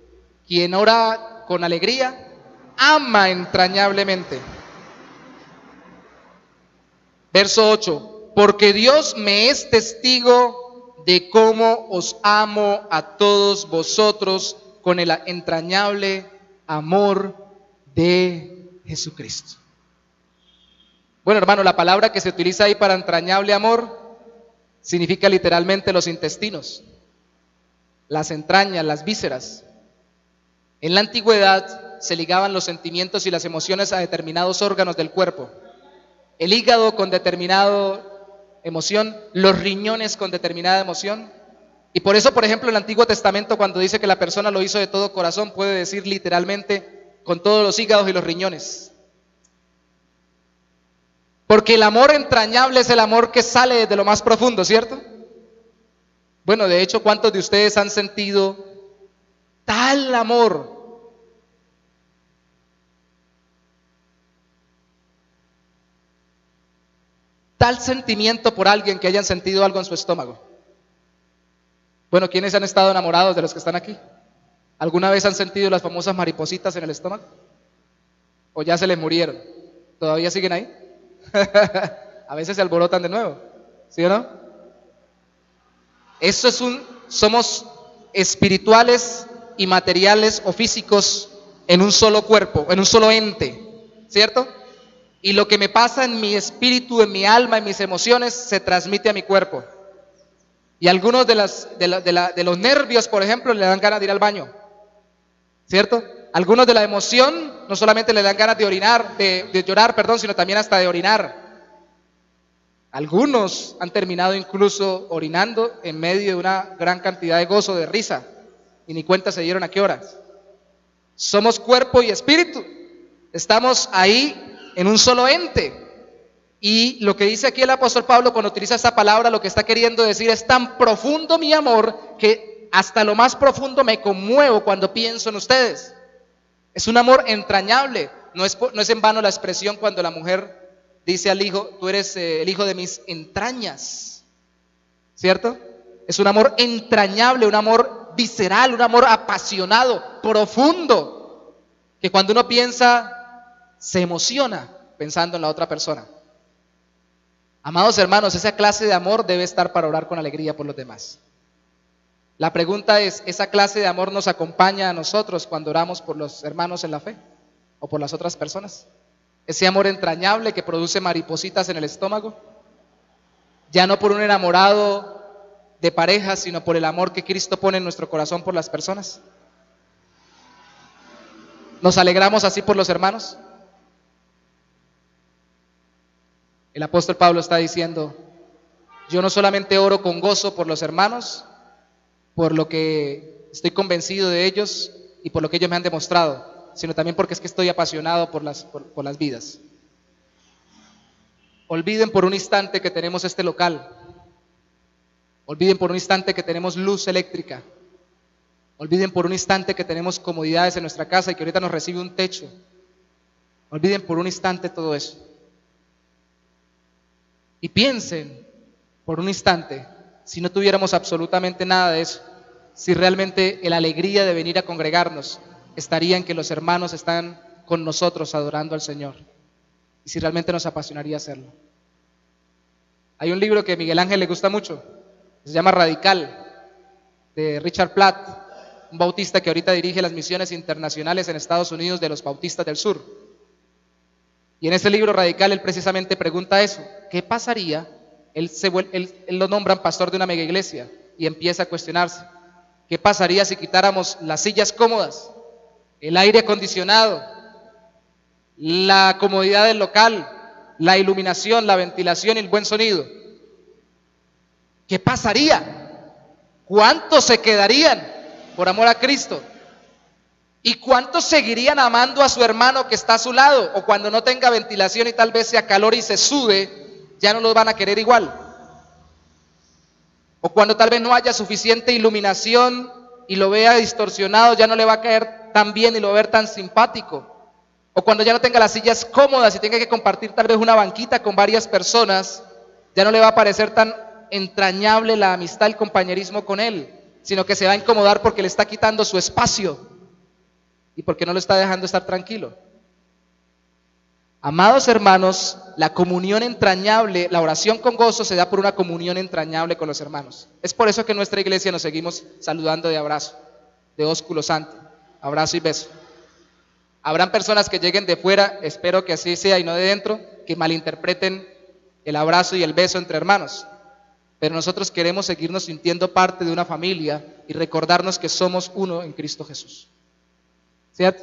quien ora con alegría ama entrañablemente. Verso 8, porque Dios me es testigo de cómo os amo a todos vosotros con el entrañable amor de Jesucristo. Bueno, hermano, la palabra que se utiliza ahí para entrañable amor significa literalmente los intestinos, las entrañas, las vísceras. En la antigüedad se ligaban los sentimientos y las emociones a determinados órganos del cuerpo. El hígado con determinada emoción, los riñones con determinada emoción. Y por eso, por ejemplo, en el Antiguo Testamento, cuando dice que la persona lo hizo de todo corazón, puede decir literalmente con todos los hígados y los riñones. Porque el amor entrañable es el amor que sale desde lo más profundo, ¿cierto? Bueno, de hecho, ¿cuántos de ustedes han sentido tal amor? Tal sentimiento por alguien que hayan sentido algo en su estómago. Bueno, ¿quiénes han estado enamorados de los que están aquí? ¿Alguna vez han sentido las famosas maripositas en el estómago? ¿O ya se les murieron? ¿Todavía siguen ahí? A veces se alborotan de nuevo, ¿sí o no? Eso es somos espirituales y materiales o físicos en un solo cuerpo, en un solo ente, ¿cierto? Y lo que me pasa en mi espíritu, en mi alma, en mis emociones, se transmite a mi cuerpo. Y algunos de los nervios, por ejemplo, le dan ganas de ir al baño, ¿cierto? Algunos de la emoción no solamente le dan ganas de orinar, de llorar, perdón, sino también hasta de orinar. Algunos han terminado incluso orinando en medio de una gran cantidad de gozo, de risa, y ni cuenta se dieron a qué horas. Somos cuerpo y espíritu, estamos ahí en un solo ente. Y lo que dice aquí el apóstol Pablo cuando utiliza esta palabra, lo que está queriendo decir es: tan profundo mi amor que hasta lo más profundo me conmuevo cuando pienso en ustedes. Es un amor entrañable. No es en vano la expresión cuando la mujer dice al hijo: tú eres el hijo de mis entrañas, ¿cierto? Es un amor entrañable, un amor visceral, un amor apasionado, profundo, que cuando uno piensa, se emociona pensando en la otra persona. Amados hermanos, esa clase de amor debe estar para orar con alegría por los demás. La pregunta es: ¿esa clase de amor nos acompaña a nosotros cuando oramos por los hermanos en la fe o por las otras personas? Ese amor entrañable que produce maripositas en el estómago, ya no por un enamorado de pareja, sino por el amor que Cristo pone en nuestro corazón por las personas. ¿Nos alegramos así por los hermanos? El apóstol Pablo está diciendo: yo no solamente oro con gozo por los hermanos, por lo que estoy convencido de ellos y por lo que ellos me han demostrado, sino también porque es que estoy apasionado por las vidas. Olviden por un instante que tenemos este local. Olviden por un instante que tenemos luz eléctrica. Olviden por un instante que tenemos comodidades en nuestra casa y que ahorita nos recibe un techo. Olviden por un instante todo eso. Y piensen por un instante si no tuviéramos absolutamente nada de eso, si realmente la alegría de venir a congregarnos estaría en que los hermanos están con nosotros adorando al Señor, y si realmente nos apasionaría hacerlo. Hay un libro que a Miguel Ángel le gusta mucho, se llama Radical, de Richard Platt, un bautista que ahorita dirige las misiones internacionales en Estados Unidos de los bautistas del sur. Y en ese libro Radical él precisamente pregunta eso, ¿qué pasaría? Él lo nombran pastor de una mega iglesia y empieza a cuestionarse, ¿qué pasaría si quitáramos las sillas cómodas, el aire acondicionado, la comodidad del local, la iluminación, la ventilación y el buen sonido? ¿Qué pasaría? ¿Cuántos se quedarían por amor a Cristo? ¿Y cuántos seguirían amando a su hermano que está a su lado? O cuando no tenga ventilación y tal vez sea calor y se sude, ya no los van a querer igual. O cuando tal vez no haya suficiente iluminación y lo vea distorsionado, ya no le va a caer tan bien y lo va a ver tan simpático. O cuando ya no tenga las sillas cómodas y tenga que compartir tal vez una banquita con varias personas, ya no le va a parecer tan entrañable la amistad, el compañerismo con él, sino que se va a incomodar porque le está quitando su espacio y porque no lo está dejando estar tranquilo. Amados hermanos, la comunión entrañable, la oración con gozo se da por una comunión entrañable con los hermanos. Es por eso que en nuestra iglesia nos seguimos saludando de abrazo, de ósculo santo, abrazo y beso. Habrán personas que lleguen de fuera, espero que así sea y no de dentro, que malinterpreten el abrazo y el beso entre hermanos. Pero nosotros queremos seguirnos sintiendo parte de una familia y recordarnos que somos uno en Cristo Jesús. ¿Cierto?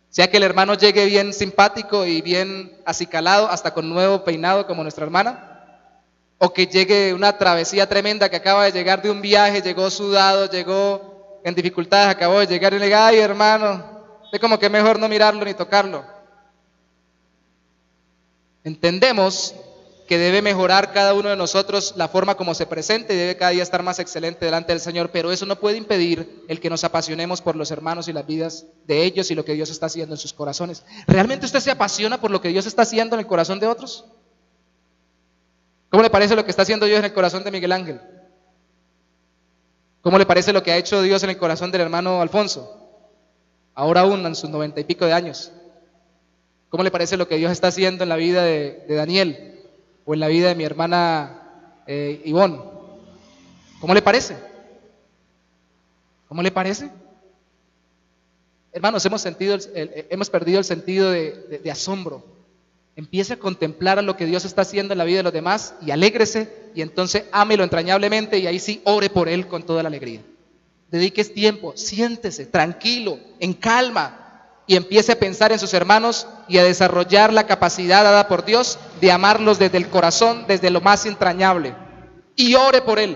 Sea que el hermano llegue bien simpático y bien acicalado, hasta con nuevo peinado como nuestra hermana, o que llegue una travesía tremenda, que acaba de llegar de un viaje, llegó sudado, llegó en dificultades, acabó de llegar y le diga, ay hermano, es como que mejor no mirarlo ni tocarlo. Entendemos que debe mejorar cada uno de nosotros la forma como se presente y debe cada día estar más excelente delante del Señor, pero eso no puede impedir el que nos apasionemos por los hermanos y las vidas de ellos y lo que Dios está haciendo en sus corazones. ¿Realmente usted se apasiona por lo que Dios está haciendo en el corazón de otros? ¿Cómo le parece lo que está haciendo Dios en el corazón de Miguel Ángel? ¿Cómo le parece lo que ha hecho Dios en el corazón del hermano Alfonso? Ahora aún en sus 90 y pico de años. ¿Cómo le parece lo que Dios está haciendo en la vida de Daniel? O en la vida de mi hermana Ivonne. ¿Cómo le parece? ¿Cómo le parece? Hermanos, hemos perdido el sentido de asombro. Empiece a contemplar a lo que Dios está haciendo en la vida de los demás y alégrese, y entonces ámelo entrañablemente y ahí sí ore por él con toda la alegría. Dediques tiempo, siéntese tranquilo, en calma, y empiece a pensar en sus hermanos y a desarrollar la capacidad dada por Dios de amarlos desde el corazón, desde lo más entrañable, y ore por él.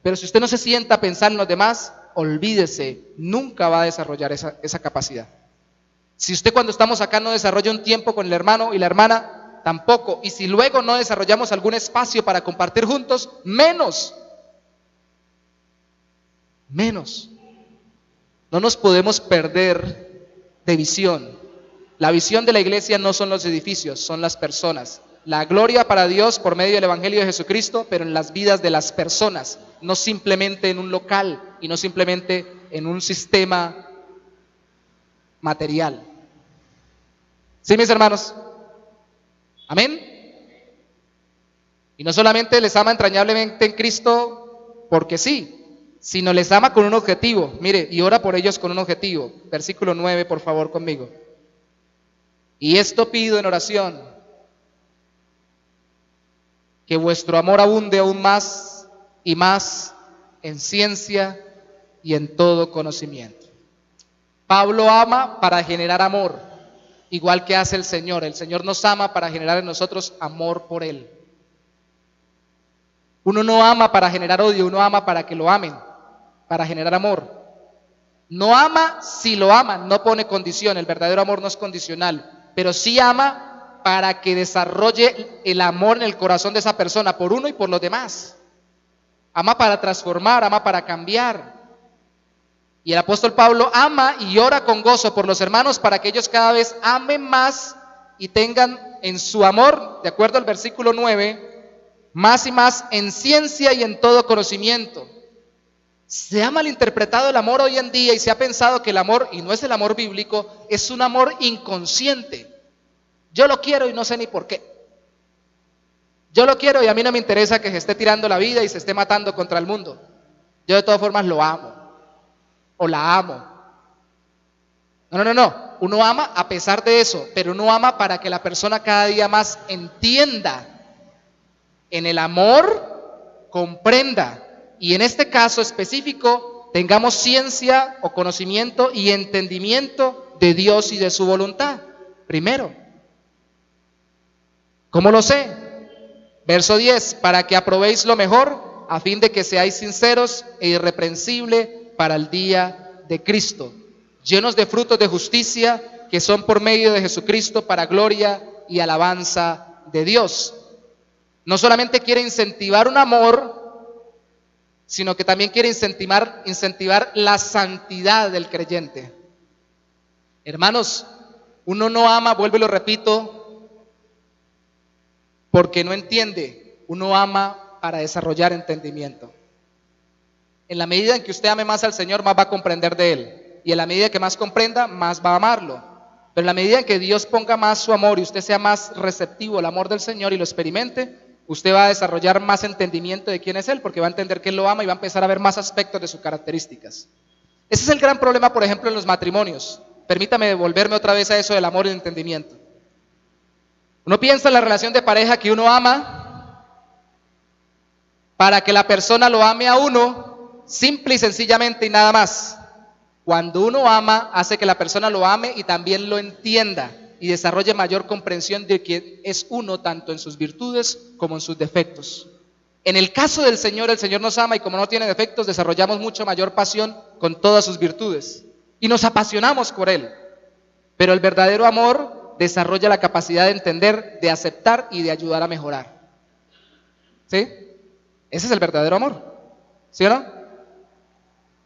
Pero si usted no se sienta a pensar en los demás, olvídese, nunca va a desarrollar esa capacidad. Si usted cuando estamos acá no desarrolla un tiempo con el hermano y la hermana, tampoco, y si luego no desarrollamos algún espacio para compartir juntos, menos. No nos podemos perder de visión. La visión de la iglesia no son los edificios, son las personas. La gloria para Dios por medio del Evangelio de Jesucristo, pero en las vidas de las personas, no simplemente en un local y no simplemente en un sistema material. ¿Sí, mis hermanos? ¿Amén? Y no solamente les ama entrañablemente en Cristo porque sí, sino les ama con un objetivo. Mire, y ora por ellos con un objetivo. Versículo 9, por favor, conmigo. Y esto pido en oración, que vuestro amor abunde aún más y más en ciencia y en todo conocimiento. Pablo ama para generar amor, igual que hace el Señor. El Señor nos ama para generar en nosotros amor por Él. Uno no ama para generar odio, uno ama para que lo amen, para generar amor. No ama si lo aman, no pone condición, el verdadero amor no es condicional, pero sí ama para que desarrolle el amor en el corazón de esa persona por uno y por los demás. Ama para transformar, ama para cambiar. Y el apóstol Pablo ama y ora con gozo por los hermanos para que ellos cada vez amen más y tengan en su amor, de acuerdo al versículo 9, más y más en ciencia y en todo conocimiento. Se ha malinterpretado el amor hoy en día y se ha pensado que el amor, y no es el amor bíblico, es un amor inconsciente. Yo lo quiero y no sé ni por qué. Yo lo quiero y a mí no me interesa que se esté tirando la vida y se esté matando contra el mundo. Yo de todas formas lo amo o la amo. No. Uno ama a pesar de eso, pero uno ama para que la persona cada día más entienda. En el amor comprenda. Y en este caso específico, tengamos ciencia o conocimiento y entendimiento de Dios y de su voluntad. Primero. ¿Cómo lo sé? Verso 10, para que aprobéis lo mejor, a fin de que seáis sinceros e irreprensibles para el día de Cristo, llenos de frutos de justicia, que son por medio de Jesucristo para gloria y alabanza de Dios. No solamente quiere incentivar un amor, sino que también quiere incentivar la santidad del creyente. Hermanos, uno no ama, vuelvo y lo repito, porque no entiende, uno ama para desarrollar entendimiento. En la medida en que usted ame más al Señor, más va a comprender de Él. Y en la medida que más comprenda, más va a amarlo. Pero en la medida en que Dios ponga más su amor y usted sea más receptivo al amor del Señor y lo experimente, usted va a desarrollar más entendimiento de quién es Él, porque va a entender que Él lo ama y va a empezar a ver más aspectos de sus características. Ese es el gran problema, por ejemplo, en los matrimonios. Permítame devolverme otra vez a eso del amor y el entendimiento. Uno piensa en la relación de pareja que uno ama para que la persona lo ame a uno, simple y sencillamente y nada más. Cuando uno ama, hace que la persona lo ame y también lo entienda y desarrolle mayor comprensión de quién es uno, tanto en sus virtudes como en sus defectos. En el caso del Señor, el Señor nos ama y como no tiene defectos, desarrollamos mucha mayor pasión con todas sus virtudes y nos apasionamos por Él. Pero el verdadero amor desarrolla la capacidad de entender, de aceptar y de ayudar a mejorar. ¿Sí? Ese es el verdadero amor. ¿Sí o no?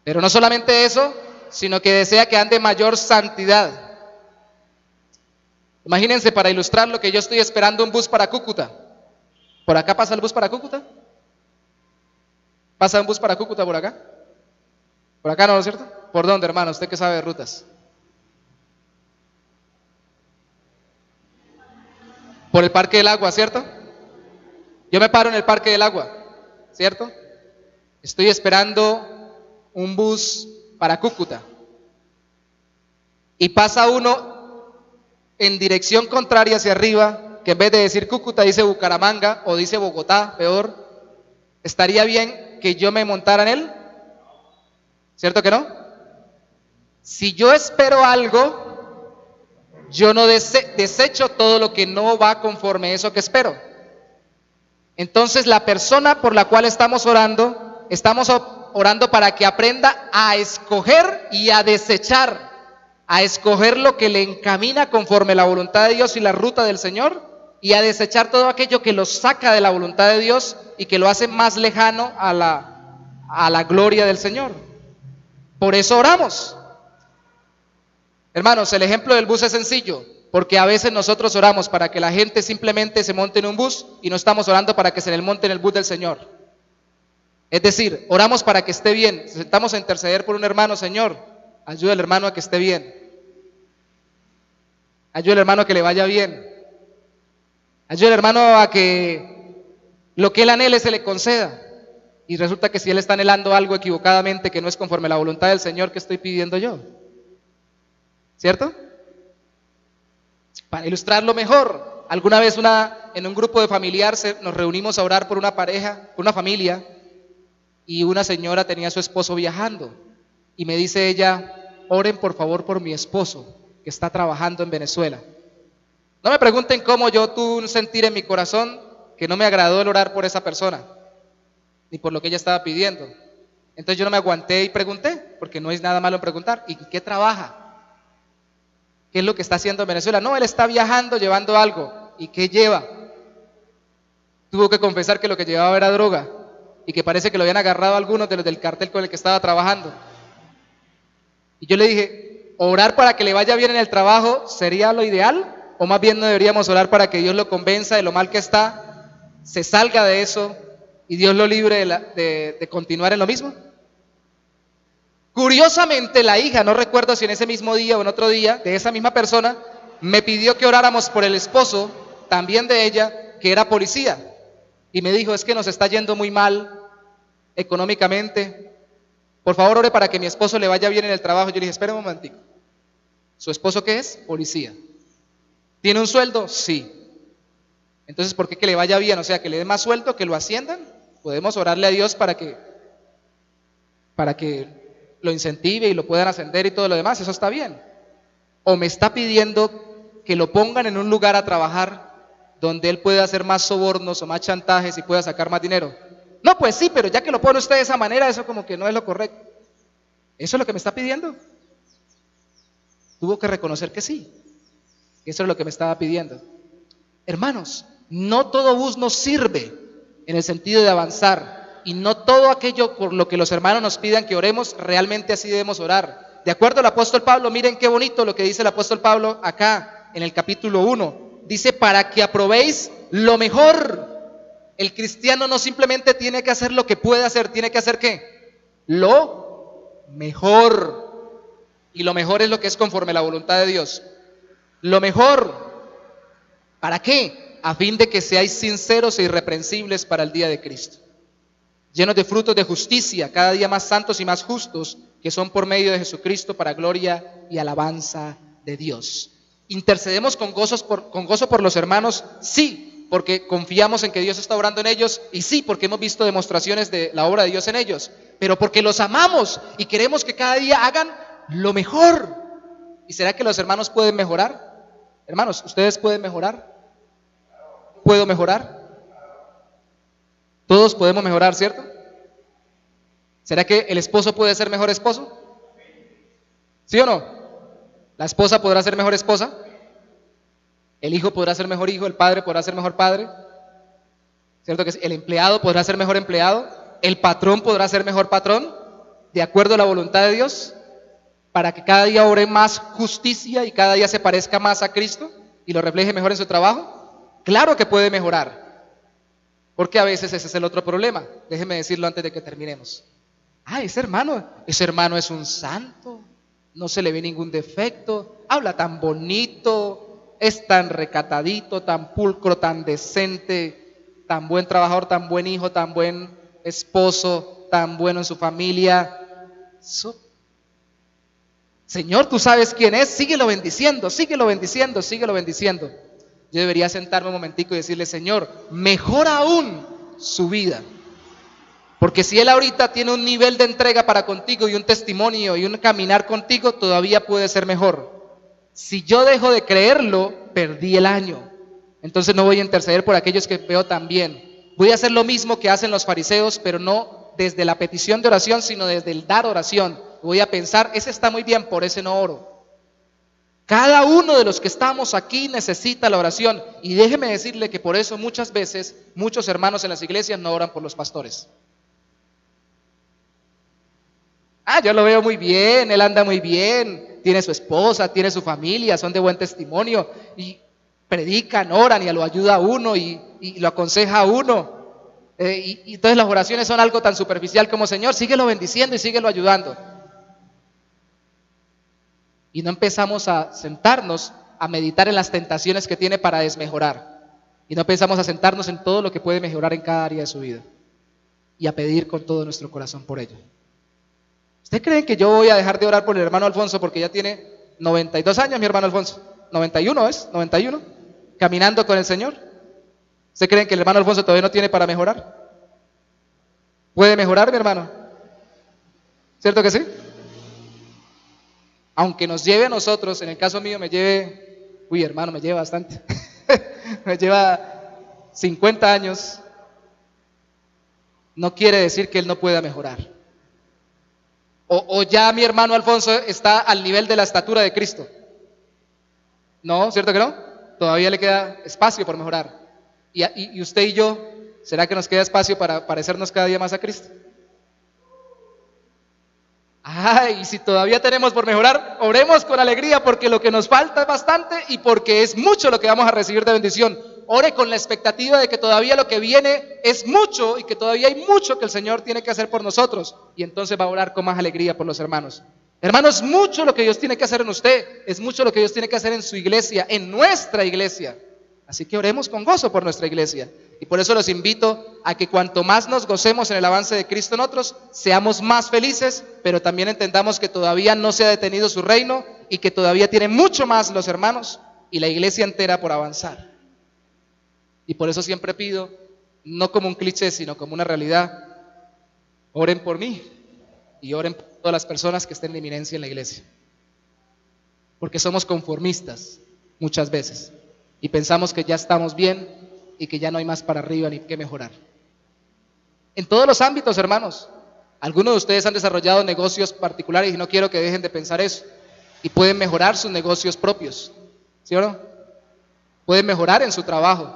Pero no solamente eso, sino que desea que ande mayor santidad. Imagínense, para ilustrarlo, que yo estoy esperando un bus para Cúcuta. ¿Por acá pasa el bus para Cúcuta? ¿Pasa un bus para Cúcuta por acá? ¿Por acá no, ¿no es cierto? ¿Por dónde, hermano? Usted que sabe de rutas. Por el Parque del Agua, ¿cierto? Yo me paro en el Parque del Agua, ¿cierto? Estoy esperando un bus para Cúcuta. Y pasa uno en dirección contraria hacia arriba, que en vez de decir Cúcuta dice Bucaramanga o dice Bogotá, peor. ¿Estaría bien que yo me montara en él? ¿Cierto que no? Si yo espero algo, yo no desecho todo lo que no va conforme a eso que espero. Entonces la persona por la cual estamos orando para que aprenda a escoger y a desechar, a escoger lo que le encamina conforme a la voluntad de Dios y la ruta del Señor, y a desechar todo aquello que lo saca de la voluntad de Dios y que lo hace más lejano a la gloria del Señor. Por eso oramos. Hermanos, el ejemplo del bus es sencillo, porque a veces nosotros oramos para que la gente simplemente se monte en un bus y no estamos orando para que se le monte en el bus del Señor. Es decir, oramos para que esté bien, sentamos a interceder por un hermano. Señor, ayuda al hermano a que esté bien, ayuda al hermano a que le vaya bien, ayuda al hermano a que lo que él anhele se le conceda. Y resulta que si él está anhelando algo equivocadamente que no es conforme a la voluntad del Señor, ¿qué estoy pidiendo yo? ¿Cierto? Para ilustrarlo mejor, alguna vez en un grupo de familiares nos reunimos a orar por una pareja, por una familia, y una señora tenía a su esposo viajando, y me dice ella: oren por favor por mi esposo, que está trabajando en Venezuela. No me pregunten cómo, yo tuve un sentir en mi corazón que no me agradó el orar por esa persona, ni por lo que ella estaba pidiendo. Entonces yo no me aguanté y pregunté, porque no es nada malo en preguntar: ¿y qué trabaja? ¿Qué es lo que está haciendo en Venezuela? No, él está viajando llevando algo. ¿Y qué lleva? Tuvo que confesar que lo que llevaba era droga y que parece que lo habían agarrado algunos de los del cartel con el que estaba trabajando. Y yo le dije: ¿orar para que le vaya bien en el trabajo sería lo ideal? ¿O más bien no deberíamos orar para que Dios lo convenza de lo mal que está se salga de eso y Dios lo libre de continuar en lo mismo? Curiosamente, la hija, no recuerdo si en ese mismo día o en otro día, de esa misma persona, me pidió que oráramos por el esposo, también de ella, que era policía. Y me dijo, es que nos está yendo muy mal económicamente. Por favor, ore para que mi esposo le vaya bien en el trabajo. Yo le dije, espere un momentico. ¿Su esposo qué es? Policía. ¿Tiene un sueldo? Sí. Entonces, ¿por qué que le vaya bien? O sea, que le dé más sueldo, que lo asciendan. Podemos orarle a Dios para que lo incentive y lo puedan ascender y todo lo demás. Eso está bien. O me está pidiendo que lo pongan en un lugar a trabajar donde él pueda hacer más sobornos o más chantajes y pueda sacar más dinero. No, pues sí, pero ya que lo pone usted de esa manera, eso como que no es lo correcto. ¿Eso es lo que me está pidiendo? Tuvo que reconocer que sí, que eso es lo que me estaba pidiendo. Hermanos, no todo bus nos sirve en el sentido de avanzar, y no todo aquello por lo que los hermanos nos pidan que oremos, realmente así debemos orar. De acuerdo al apóstol Pablo, miren qué bonito lo que dice el apóstol Pablo acá en el capítulo 1. Dice, para que aprobéis lo mejor. El cristiano no simplemente tiene que hacer lo que puede hacer, tiene que hacer ¿qué? Lo mejor. Y lo mejor es lo que es conforme a la voluntad de Dios. Lo mejor. ¿Para qué? A fin de que seáis sinceros e irreprensibles para el día de Cristo, llenos de frutos de justicia, cada día más santos y más justos, que son por medio de Jesucristo para gloria y alabanza de Dios. ¿Intercedemos con gozo por los hermanos? Sí, porque confiamos en que Dios está obrando en ellos, y sí, porque hemos visto demostraciones de la obra de Dios en ellos, pero porque los amamos y queremos que cada día hagan lo mejor. ¿Y será que los hermanos pueden mejorar? Hermanos, ¿ustedes pueden mejorar? ¿Puedo mejorar? Todos podemos mejorar, ¿cierto? ¿Será que el esposo puede ser mejor esposo? ¿Sí o no? ¿La esposa podrá ser mejor esposa? ¿El hijo podrá ser mejor hijo? ¿El padre podrá ser mejor padre? ¿Cierto que sí? ¿El empleado podrá ser mejor empleado? ¿El patrón podrá ser mejor patrón? ¿De acuerdo a la voluntad de Dios? Para que cada día obre más justicia y cada día se parezca más a Cristo y lo refleje mejor en su trabajo. Claro que puede mejorar, porque a veces ese es el otro problema. Déjeme decirlo antes de que terminemos. Ese hermano es un santo, no se le ve ningún defecto, habla tan bonito, es tan recatadito, tan pulcro, tan decente, tan buen trabajador, tan buen hijo, tan buen esposo, tan bueno en su familia. Señor, tú sabes quién es, síguelo bendiciendo, síguelo bendiciendo, síguelo bendiciendo. Yo debería sentarme un momentico y decirle, Señor, mejora aún su vida. Porque si él ahorita tiene un nivel de entrega para contigo y un testimonio y un caminar contigo, todavía puede ser mejor. Si yo dejo de creerlo, perdí el año. Entonces no voy a interceder por aquellos que veo tan bien. Voy a hacer lo mismo que hacen los fariseos, pero no desde la petición de oración, sino desde el dar oración. Voy a pensar, ese está muy bien, por ese no oro. Cada uno de los que estamos aquí necesita la oración, y déjeme decirle que por eso muchas veces muchos hermanos en las iglesias no oran por los pastores. Yo lo veo muy bien, él anda muy bien, tiene su esposa, tiene su familia, son de buen testimonio y predican, oran y lo ayuda a uno y lo aconseja a uno. Y entonces las oraciones son algo tan superficial como, Señor, síguelo bendiciendo y síguelo ayudando. Y no empezamos a sentarnos a meditar en las tentaciones que tiene para desmejorar. Y no empezamos a sentarnos en todo lo que puede mejorar en cada área de su vida. Y a pedir con todo nuestro corazón por ello. ¿Usted cree que yo voy a dejar de orar por el hermano Alfonso porque ya tiene 92 años, mi hermano Alfonso? 91 es, 91, caminando con el Señor. ¿Usted cree que el hermano Alfonso todavía no tiene para mejorar? ¿Puede mejorar, mi hermano? ¿Cierto que sí? Aunque nos lleve a nosotros, en el caso mío me lleve, hermano, me lleva bastante, me lleva 50 años, no quiere decir que él no pueda mejorar. O ya mi hermano Alfonso está al nivel de la estatura de Cristo. No, ¿cierto que no? Todavía le queda espacio por mejorar. Y usted y yo, ¿será que nos queda espacio para parecernos cada día más a Cristo? Y si todavía tenemos por mejorar, oremos con alegría, porque lo que nos falta es bastante y porque es mucho lo que vamos a recibir de bendición. ore con la expectativa de que todavía lo que viene es mucho y que todavía hay mucho que el Señor tiene que hacer por nosotros. Y entonces va a orar con más alegría por los hermanos. Hermanos, es mucho lo que Dios tiene que hacer en usted, es mucho lo que Dios tiene que hacer en su iglesia, en nuestra iglesia. Así que oremos con gozo por nuestra iglesia. Y por eso los invito a que cuanto más nos gocemos en el avance de Cristo en otros, seamos más felices, pero también entendamos que todavía no se ha detenido su reino y que todavía tiene mucho más los hermanos y la iglesia entera por avanzar. Y por eso siempre pido, no como un cliché, sino como una realidad, oren por mí y oren por todas las personas que estén en eminencia en la iglesia. Porque somos conformistas muchas veces y pensamos que ya estamos bien y que ya no hay más para arriba ni que mejorar. En todos los ámbitos, hermanos. Algunos de ustedes han desarrollado negocios particulares y no quiero que dejen de pensar eso. Y pueden mejorar sus negocios propios, ¿sí o no? Pueden mejorar en su trabajo.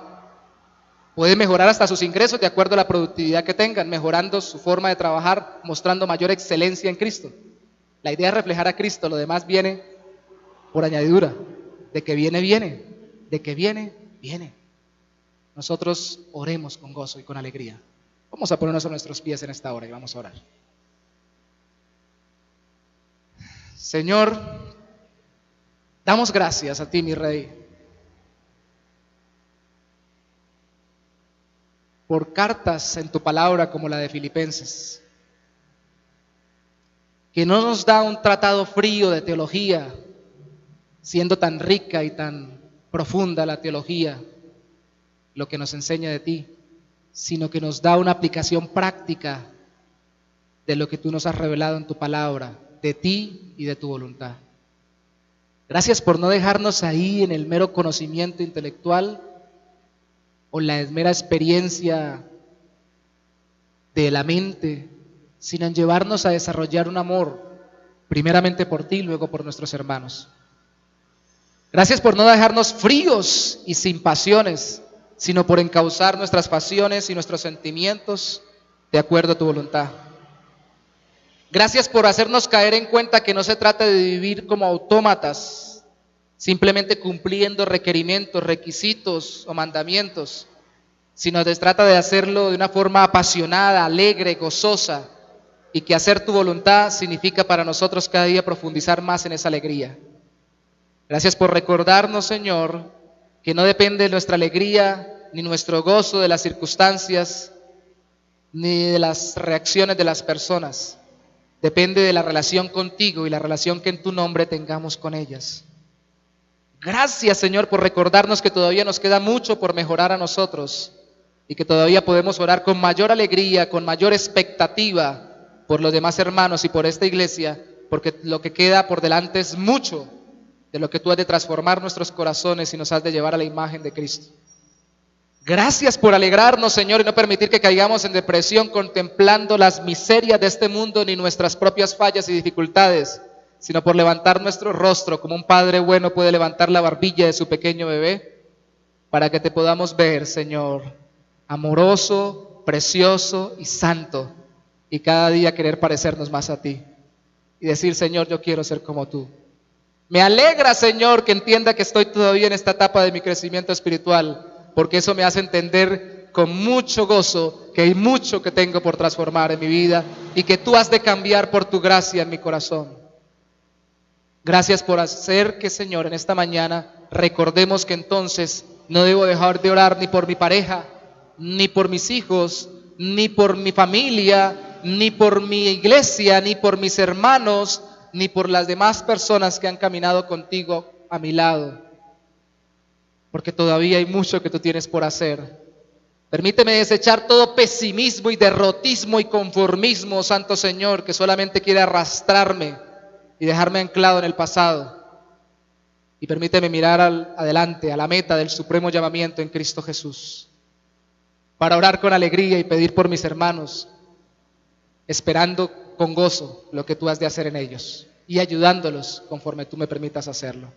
Pueden mejorar hasta sus ingresos de acuerdo a la productividad que tengan, mejorando su forma de trabajar, mostrando mayor excelencia en Cristo. La idea es reflejar a Cristo, lo demás viene por añadidura. De que viene, viene. De que viene, viene. Nosotros oremos con gozo y con alegría. Vamos a ponernos a nuestros pies en esta hora y vamos a orar. Señor, damos gracias a ti, mi Rey, por cartas en tu palabra como la de Filipenses, que no nos da un tratado frío de teología, siendo tan rica y tan profunda la teología, lo que nos enseña de ti, sino que nos da una aplicación práctica de lo que tú nos has revelado en tu palabra, de ti y de tu voluntad. Gracias por no dejarnos ahí en el mero conocimiento intelectual o la mera experiencia de la mente, sino en llevarnos a desarrollar un amor, primeramente por ti y luego por nuestros hermanos. Gracias por no dejarnos fríos y sin pasiones, sino por encauzar nuestras pasiones y nuestros sentimientos de acuerdo a tu voluntad. Gracias por hacernos caer en cuenta que no se trata de vivir como autómatas, simplemente cumpliendo requerimientos, requisitos o mandamientos, sino se trata de hacerlo de una forma apasionada, alegre, gozosa, y que hacer tu voluntad significa para nosotros cada día profundizar más en esa alegría. Gracias por recordarnos, Señor, que no depende de nuestra alegría ni nuestro gozo de las circunstancias ni de las reacciones de las personas. Depende de la relación contigo y la relación que en tu nombre tengamos con ellas. Gracias, Señor, por recordarnos que todavía nos queda mucho por mejorar a nosotros y que todavía podemos orar con mayor alegría, con mayor expectativa por los demás hermanos y por esta iglesia, porque lo que queda por delante es mucho de lo que tú has de transformar nuestros corazones y nos has de llevar a la imagen de Cristo. Gracias por alegrarnos, Señor, y no permitir que caigamos en depresión contemplando las miserias de este mundo ni nuestras propias fallas y dificultades, sino por levantar nuestro rostro como un padre bueno puede levantar la barbilla de su pequeño bebé, para que te podamos ver, Señor, amoroso, precioso y santo, y cada día querer parecernos más a ti y decir, Señor, yo quiero ser como tú. Me alegra, Señor, que entienda que estoy todavía en esta etapa de mi crecimiento espiritual, porque eso me hace entender con mucho gozo que hay mucho que tengo por transformar en mi vida y que tú has de cambiar por tu gracia en mi corazón. Gracias por hacer que, Señor, en esta mañana recordemos que entonces no debo dejar de orar ni por mi pareja, ni por mis hijos, ni por mi familia, ni por mi iglesia, ni por mis hermanos, ni por las demás personas que han caminado contigo a mi lado, porque todavía hay mucho que tú tienes por hacer. Permíteme desechar todo pesimismo y derrotismo y conformismo, Santo Señor, que solamente quiere arrastrarme y dejarme anclado en el pasado. Y permíteme mirar adelante, a la meta del supremo llamamiento en Cristo Jesús, para orar con alegría y pedir por mis hermanos, esperando con gozo lo que tú has de hacer en ellos y ayudándolos conforme tú me permitas hacerlo.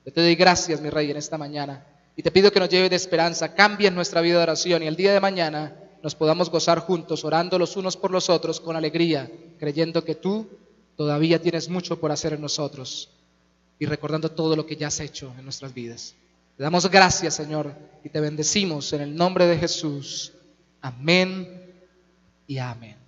Yo te doy gracias, mi Rey, en esta mañana. Y te pido que nos lleve de esperanza, cambie nuestra vida de oración y el día de mañana nos podamos gozar juntos, orando los unos por los otros con alegría, creyendo que tú todavía tienes mucho por hacer en nosotros y recordando todo lo que ya has hecho en nuestras vidas. Te damos gracias, Señor, y te bendecimos en el nombre de Jesús. Amén y amén.